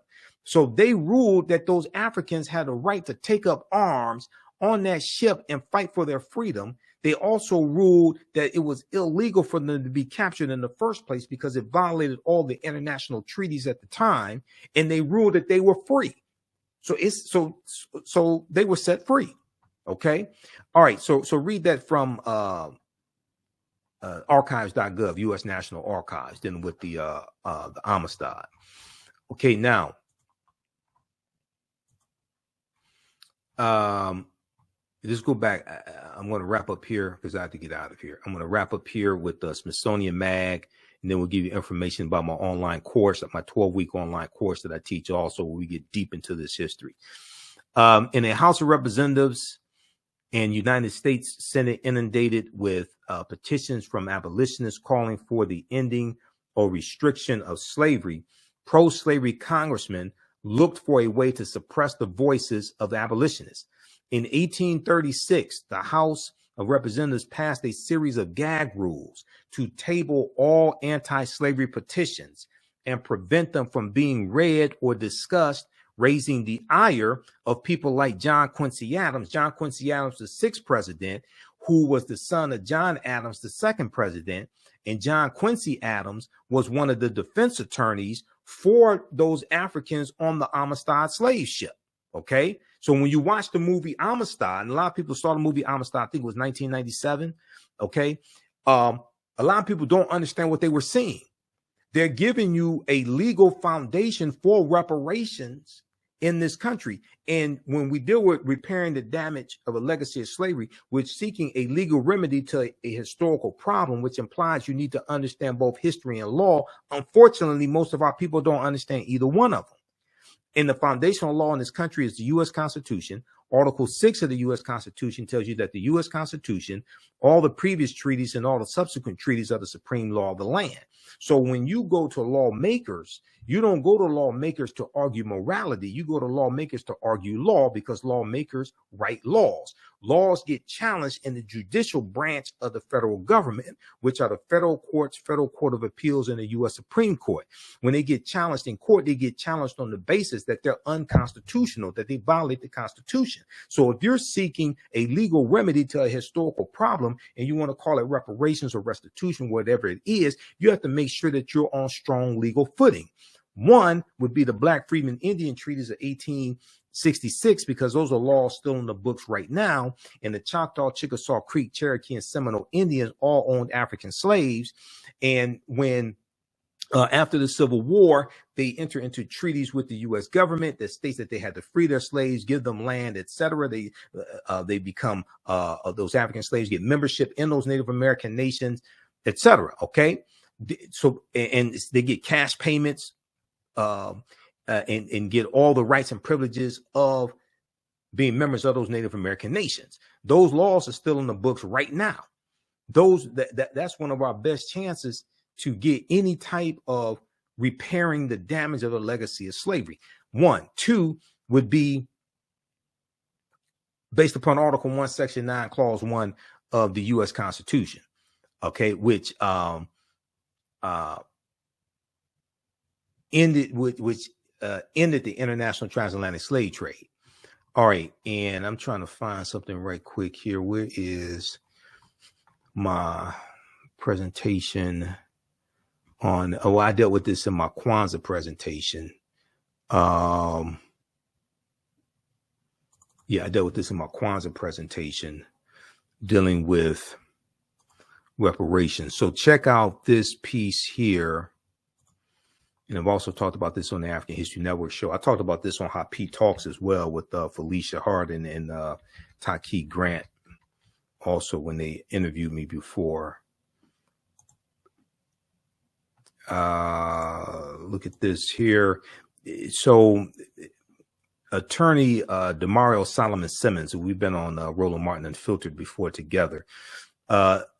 So they ruled that those Africans had a right to take up arms on that ship and fight for their freedom, they also ruled that it was illegal for them to be captured in the first place because it violated all the international treaties at the time, and they ruled that they were free. So so they were set free. Okay. All right. So read that from archives.gov, U.S. National Archives, dealing with the Amistad. Okay. Now, let's go back. I'm going to wrap up here because I have to get out of here. I'm going to wrap up here with the Smithsonian Mag, and then we'll give you information about my online course, my 12-week online course that I teach also, where we get deep into this history. In the House of Representatives and United States Senate inundated with petitions from abolitionists calling for the ending or restriction of slavery, pro-slavery congressmen looked for a way to suppress the voices of the abolitionists. In 1836, the House of Representatives passed a series of gag rules to table all anti-slavery petitions and prevent them from being read or discussed, raising the ire of people like John Quincy Adams. John Quincy Adams, the 6th president, who was the son of John Adams, the 2nd president. And John Quincy Adams was one of the defense attorneys for those Africans on the Amistad slave ship. Okay. So when you watch the movie Amistad, and a lot of people saw the movie Amistad, I think it was 1997. Okay. A lot of people don't understand what they were seeing. They're giving you a legal foundation for reparations in this country. And when we deal with repairing the damage of a legacy of slavery, we're seeking a legal remedy to a historical problem, which implies you need to understand both history and law. Unfortunately, most of our people don't understand either one of them. And the foundational law in this country is the U.S. Constitution. Article 6 of the U.S. Constitution tells you that the U.S. Constitution, all the previous treaties and all the subsequent treaties are the supreme law of the land. So when you go to lawmakers, you don't go to lawmakers to argue morality. You go to lawmakers to argue law, because lawmakers write laws. Laws get challenged in the judicial branch of the federal government, which are the federal courts, Federal Court of Appeals, and the U.S. Supreme Court. When they get challenged in court, they get challenged on the basis that they're unconstitutional, that they violate the Constitution. So if you're seeking a legal remedy to a historical problem and you want to call it reparations or restitution, whatever it is, you have to make sure that you're on strong legal footing. One would be the Black Freedmen Indian Treaties of 1866, because those are laws still in the books right now. And the Choctaw, Chickasaw, Creek, Cherokee, and Seminole Indians all owned African slaves. And when after the Civil War, they enter into treaties with the U.S. government that states that they had to free their slaves, give them land, etc. They become those African slaves get membership in those Native American nations, etc. Okay, so and they get cash payments and get all the rights and privileges of being members of those Native American nations. Those laws are still in the books right now. That's one of our best chances to get any type of repairing the damage of the legacy of slavery. 1. 2 would be based upon Article 1, Section 9, Clause 1 of the U.S. Constitution, okay, which ended the international transatlantic slave trade. All right, and I'm trying to find something right quick here. Where is my presentation on? Oh, I dealt with this in my Kwanzaa presentation. Yeah, I dealt with this in my Kwanzaa presentation, dealing with reparations. So check out this piece here. And I've also talked about this on the African History Network show. I talked about this on Hot Pete Talks as well with Felicia Hardin and Taki Grant, also when they interviewed me before. Look at this here. So attorney Demario Solomon Simmons, who we've been on Roland Martin Unfiltered before together,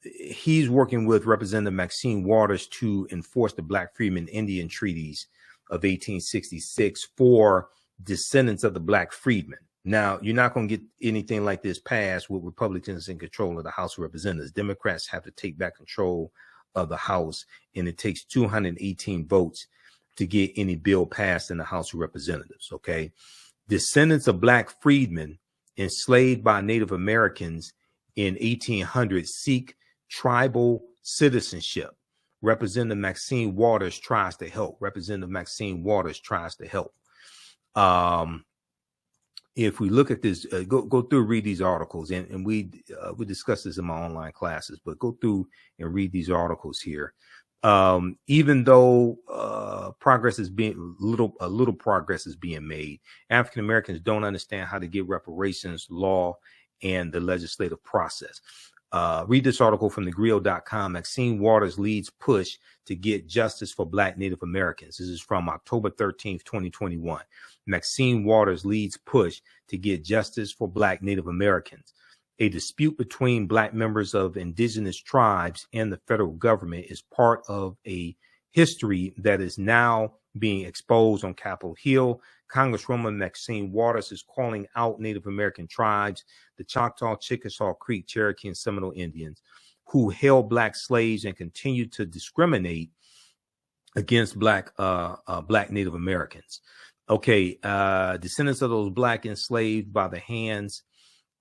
he's working with Representative Maxine Waters to enforce the Black Freedmen Indian Treaties of 1866 for descendants of the Black freedmen. Now, you're not going to get anything like this passed with Republicans in control of the House of Representatives. Democrats have to take back control of the House, and it takes 218 votes to get any bill passed in the House of Representatives. Okay. Descendants of Black freedmen enslaved by Native Americans in 1800 seek tribal citizenship. Representative Maxine Waters tries to help. If we look at this, go through, read these articles, and we discuss this in my online classes, but go through and read these articles here. Even though progress is being a little progress is being made, African Americans don't understand how to get reparations, law, and the legislative process. Read this article from thegrio.com. Maxine Waters leads push to get justice for Black Native Americans. This is from October 13th, 2021. Maxine Waters leads push to get justice for Black Native Americans. A dispute between Black members of indigenous tribes and the federal government is part of a history that is now being exposed on Capitol Hill. Congresswoman Maxine Waters is calling out Native American tribes, the Choctaw, Chickasaw, Creek, Cherokee, and Seminole Indians, who held Black slaves and continue to discriminate against Black Native Americans. Okay, descendants of those Black enslaved by the hands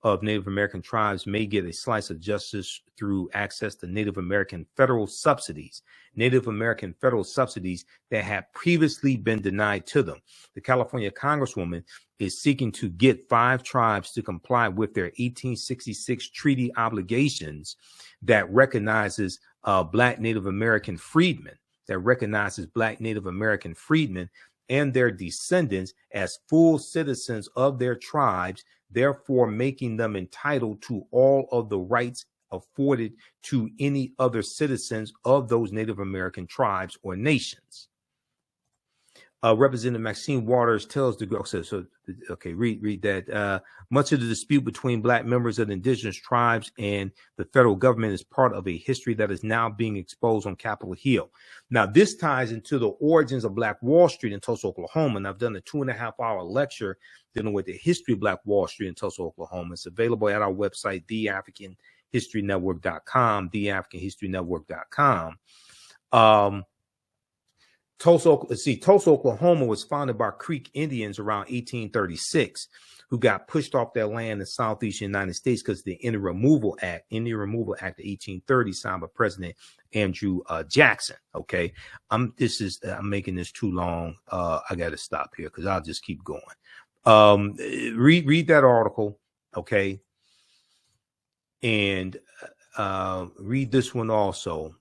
of Native American tribes may get a slice of justice through access to Native American federal subsidies that had previously been denied to them. The California Congresswoman is seeking to get 5 tribes to comply with their 1866 treaty obligations that recognizes Black Native American freedmen, and their descendants as full citizens of their tribes, therefore making them entitled to all of the rights afforded to any other citizens of those Native American tribes or nations. Representative Maxine Waters tells the read that. Much of the dispute between Black members of the indigenous tribes and the federal government is part of a history that is now being exposed on Capitol Hill. Now, this ties into the origins of Black Wall Street in Tulsa, Oklahoma, and I've done a 2.5-hour lecture dealing with the history of Black Wall Street in Tulsa, Oklahoma. It's available at our website, theafricanhistorynetwork.com, Tulsa, Oklahoma was founded by Creek Indians around 1836, who got pushed off their land in the southeast United States because of the Indian Removal Act of 1830, signed by President Andrew Jackson. Okay, I'm making this too long. I got to stop here because I'll just keep going. Read that article, okay, and read this one also.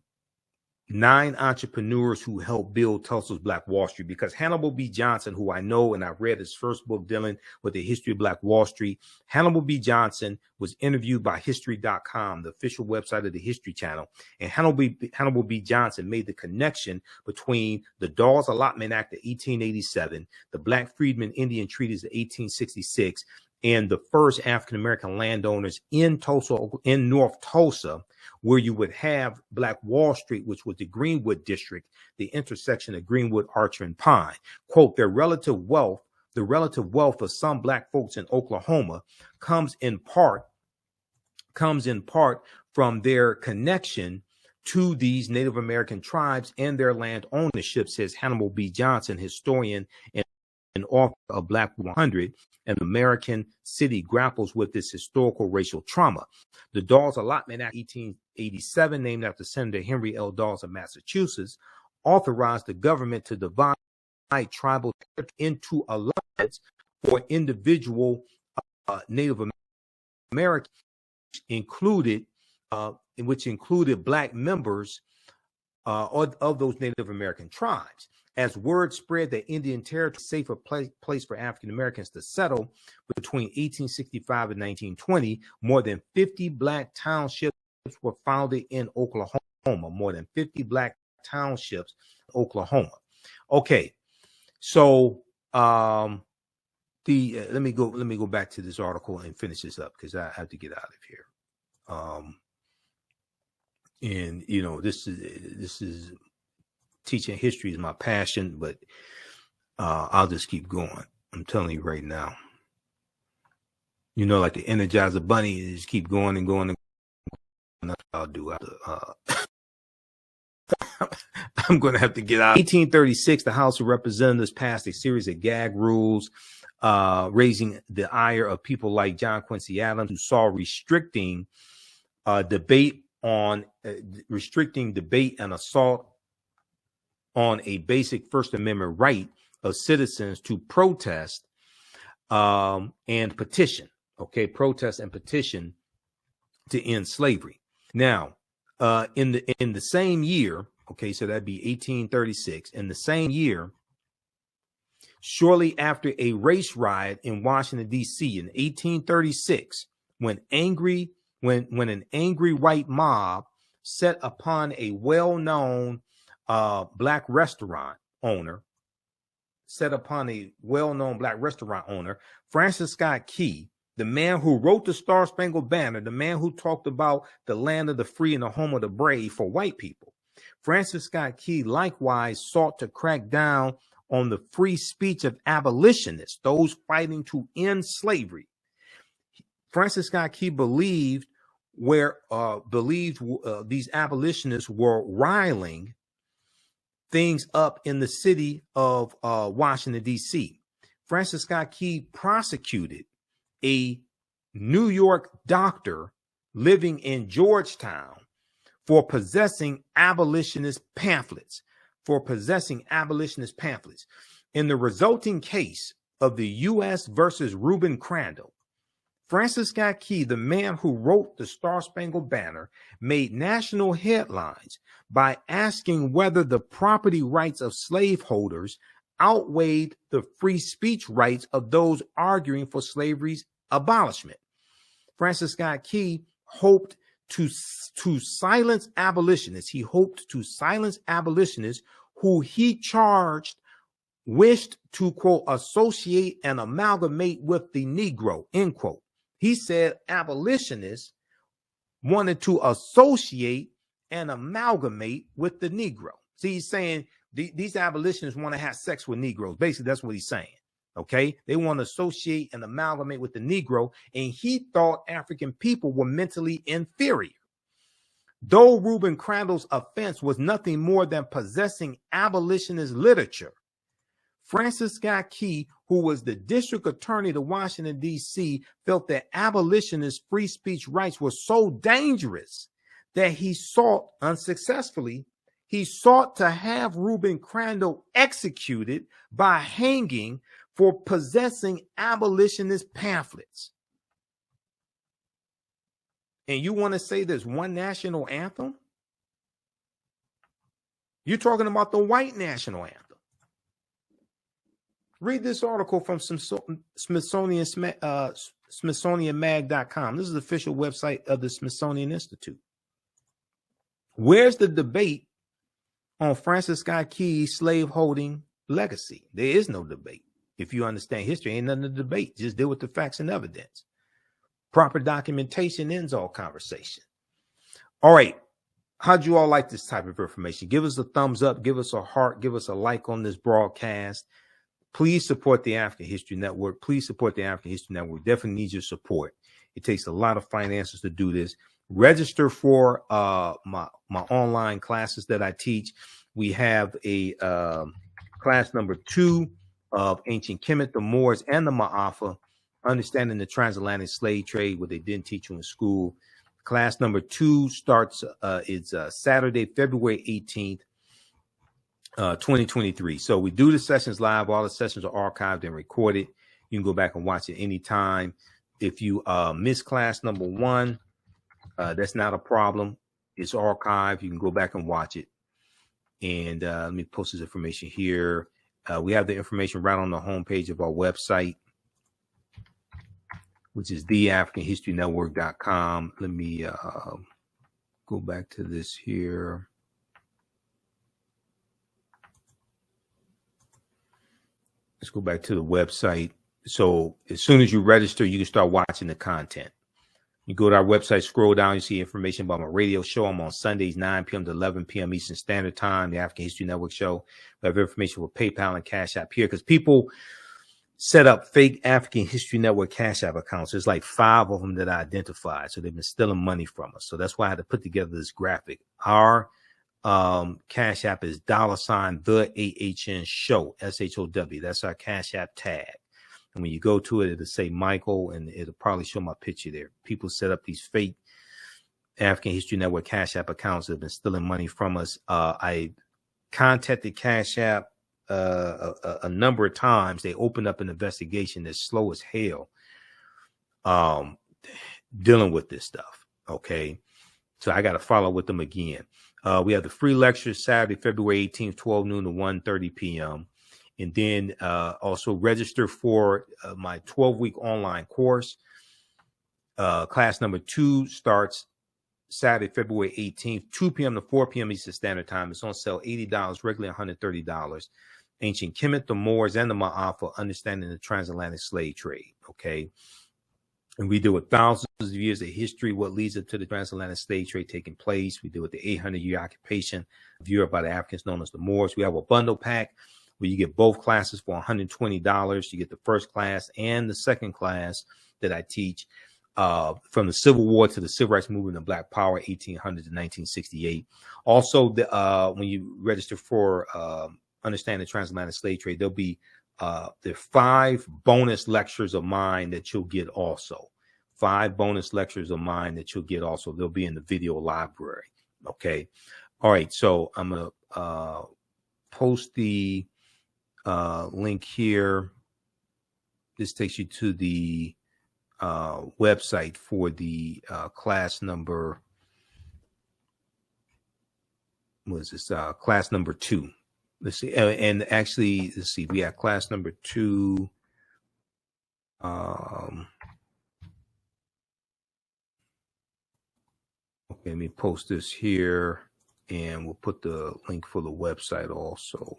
9 entrepreneurs who helped build Tulsa's Black Wall Street, because Hannibal B. Johnson, who I know and I've read his first book dealing with the history of Black Wall Street, Hannibal B. Johnson was interviewed by History.com, the official website of the History Channel, and Hannibal B. Johnson made the connection between the Dawes Allotment Act of 1887, the Black Freedmen Indian Treaties of 1866, and the first African-American landowners in Tulsa, in North Tulsa, where you would have Black Wall Street, which was the Greenwood district, the intersection of Greenwood, Archer, and Pine. Quote, the relative wealth of some Black folks in Oklahoma comes in part from their connection to these Native American tribes and their land ownership, says Hannibal B. Johnson, historian and author of Black 100, and American City grapples with this historical racial trauma. The Dawes Allotment Act 1887, named after Senator Henry L. Dawes of Massachusetts, authorized the government to divide tribal into allotments for individual Native Americans, which included Black members of those Native American tribes. As word spread that Indian Territory was a safer place for African Americans to settle between 1865 and 1920, more than 50 Black townships were founded in Oklahoma. Okay, so let me go back to this article and finish this up because I have to get out of here. And you know, this is teaching history is my passion, but I'll just keep going. I'm telling you right now. You know, like the Energizer Bunny, you just keep going and going and going. That's what I'll do. I'm going to have to get out. 1836, the House of Representatives passed a series of gag rules raising the ire of people like John Quincy Adams, who saw restricting debate and assault on a basic First Amendment right of citizens to protest and petition. Okay, protest and petition to end slavery. Now, in the same year, okay, so that'd be 1836. In the same year, shortly after a race riot in Washington, D.C. in 1836, when an angry white mob set upon a well-known black restaurant owner, Francis Scott Key, the man who wrote the Star Spangled Banner, the man who talked about the land of the free and the home of the brave for white people. Francis Scott Key likewise sought to crack down on the free speech of abolitionists, those fighting to end slavery. Francis Scott Key believed these abolitionists were riling things up in the city of Washington, D.C. Francis Scott Key prosecuted a New York doctor living in Georgetown for possessing abolitionist pamphlets. In the resulting case of the U.S. versus Reuben Crandall, Francis Scott Key, the man who wrote the Star Spangled Banner, made national headlines by asking whether the property rights of slaveholders outweighed the free speech rights of those arguing for slavery's abolishment. Francis Scott Key hoped to silence abolitionists. He hoped to silence abolitionists who he charged wished to, quote, associate and amalgamate with the Negro, end quote. He said abolitionists wanted to associate and amalgamate with the Negro. See, he's saying these abolitionists want to have sex with Negroes. Basically, that's what he's saying. Okay, they want to associate and amalgamate with the Negro, and he thought African people were mentally inferior. Though Reuben Crandall's offense was nothing more than possessing abolitionist literature, Francis Scott Key, who was the district attorney to Washington, D.C., felt that abolitionist free speech rights were so dangerous that he sought to have Reuben Crandall executed by hanging for possessing abolitionist pamphlets. And you want to say there's one national anthem? You're talking about the white national anthem. Read this article from SmithsonianMag.com. This is the official website of the Smithsonian Institute. Where's the debate on Francis Scott Key's slaveholding legacy? There is no debate. If you understand history, ain't nothing to debate. Just deal with the facts and evidence. Proper documentation ends all conversation. All right. How'd you all like this type of information? Give us a thumbs up. Give us a heart. Give us a like on this broadcast. Please support the African History Network. Please support the African History Network. Definitely needs your support. It takes a lot of finances to do this. Register for my online classes that I teach. We have a class number 2 of Ancient Kemet, the Moors, and the Ma'afa, understanding the transatlantic slave trade, what they didn't teach you in school. Class number 2 starts it's Saturday, February 18th. 2023. So we do the sessions live. All the sessions are archived and recorded. You can go back and watch it anytime. If you miss class number 1, that's not a problem. It's archived. You can go back and watch it. And let me post this information here. We have the information right on the homepage of our website, which is theafricanhistorynetwork.com. Let me go back to this here. Let's go back to the website. So as soon as you register, you can start watching the content. You go to our website, scroll down, you see information about my radio show. I'm on Sundays, 9 p.m. to 11 p.m. Eastern Standard Time, the African History Network show. We have information for PayPal and Cash App here because people set up fake African History Network Cash App accounts. There's like 5 of them that I identified. So they've been stealing money from us. So that's why I had to put together this graphic. Our Cash App is $the AHN show, SHOW. That's our Cash App tag. And when you go to it, it'll say Michael, and it'll probably show my picture there. People set up these fake African History Network Cash App accounts that have been stealing money from us. I contacted Cash App a number of times. They opened up an investigation that's slow as hell dealing with this stuff. Okay. So I got to follow with them again. We have the free lectures Saturday, February 18th, 12 noon to 1:30 p.m. And then also register for my 12-week online course. Class number 2 starts Saturday, February 18th, 2 p.m. to 4 p.m. Eastern Standard Time. It's on sale $80, regularly $130. Ancient Kemet, the Moors, and the Ma'afa, understanding the transatlantic slave trade. Okay. And we deal with thousands of years of history, what leads up to the transatlantic slave trade taking place. We deal with the 800-year occupation of Europe by the Africans known as the Moors. We have a bundle pack where you get both classes for $120. You get the first class and the second class that I teach from the Civil War to the Civil Rights Movement and Black Power, 1800 to 1968. Also, when you register for Understanding the Transatlantic Slave Trade, there'll be there are 5 bonus lectures of mine that you'll get also. 5 bonus lectures of mine that you'll get also. They'll be in the video library. Okay. All right. So I'm going to post the link here. This takes you to the website for the class number. What is this? Class number 2. Let's see. And actually, let's see. We have class number 2. Okay, let me post this here, and we'll put the link for the website also.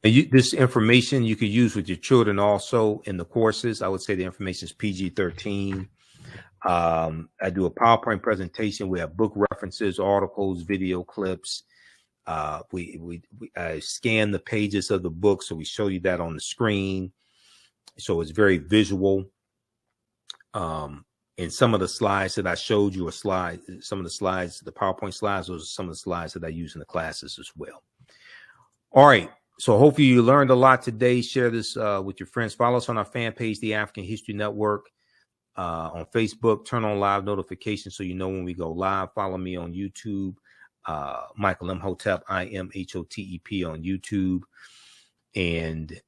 And this information you could use with your children also in the courses. I would say the information is PG-13. I do a PowerPoint presentation. We have book references, articles, video clips. I scan the pages of the book, so we show you that on the screen. So it's very visual. And some of the slides that I showed you some of the slides, the PowerPoint slides, those are some of the slides that I use in the classes as well. All right. So hopefully you learned a lot today. Share this with your friends. Follow us on our fan page, the African History Network. On Facebook, turn on live notifications so you know when we go live. Follow me on YouTube, Michael Imhotep, Imhotep on YouTube. And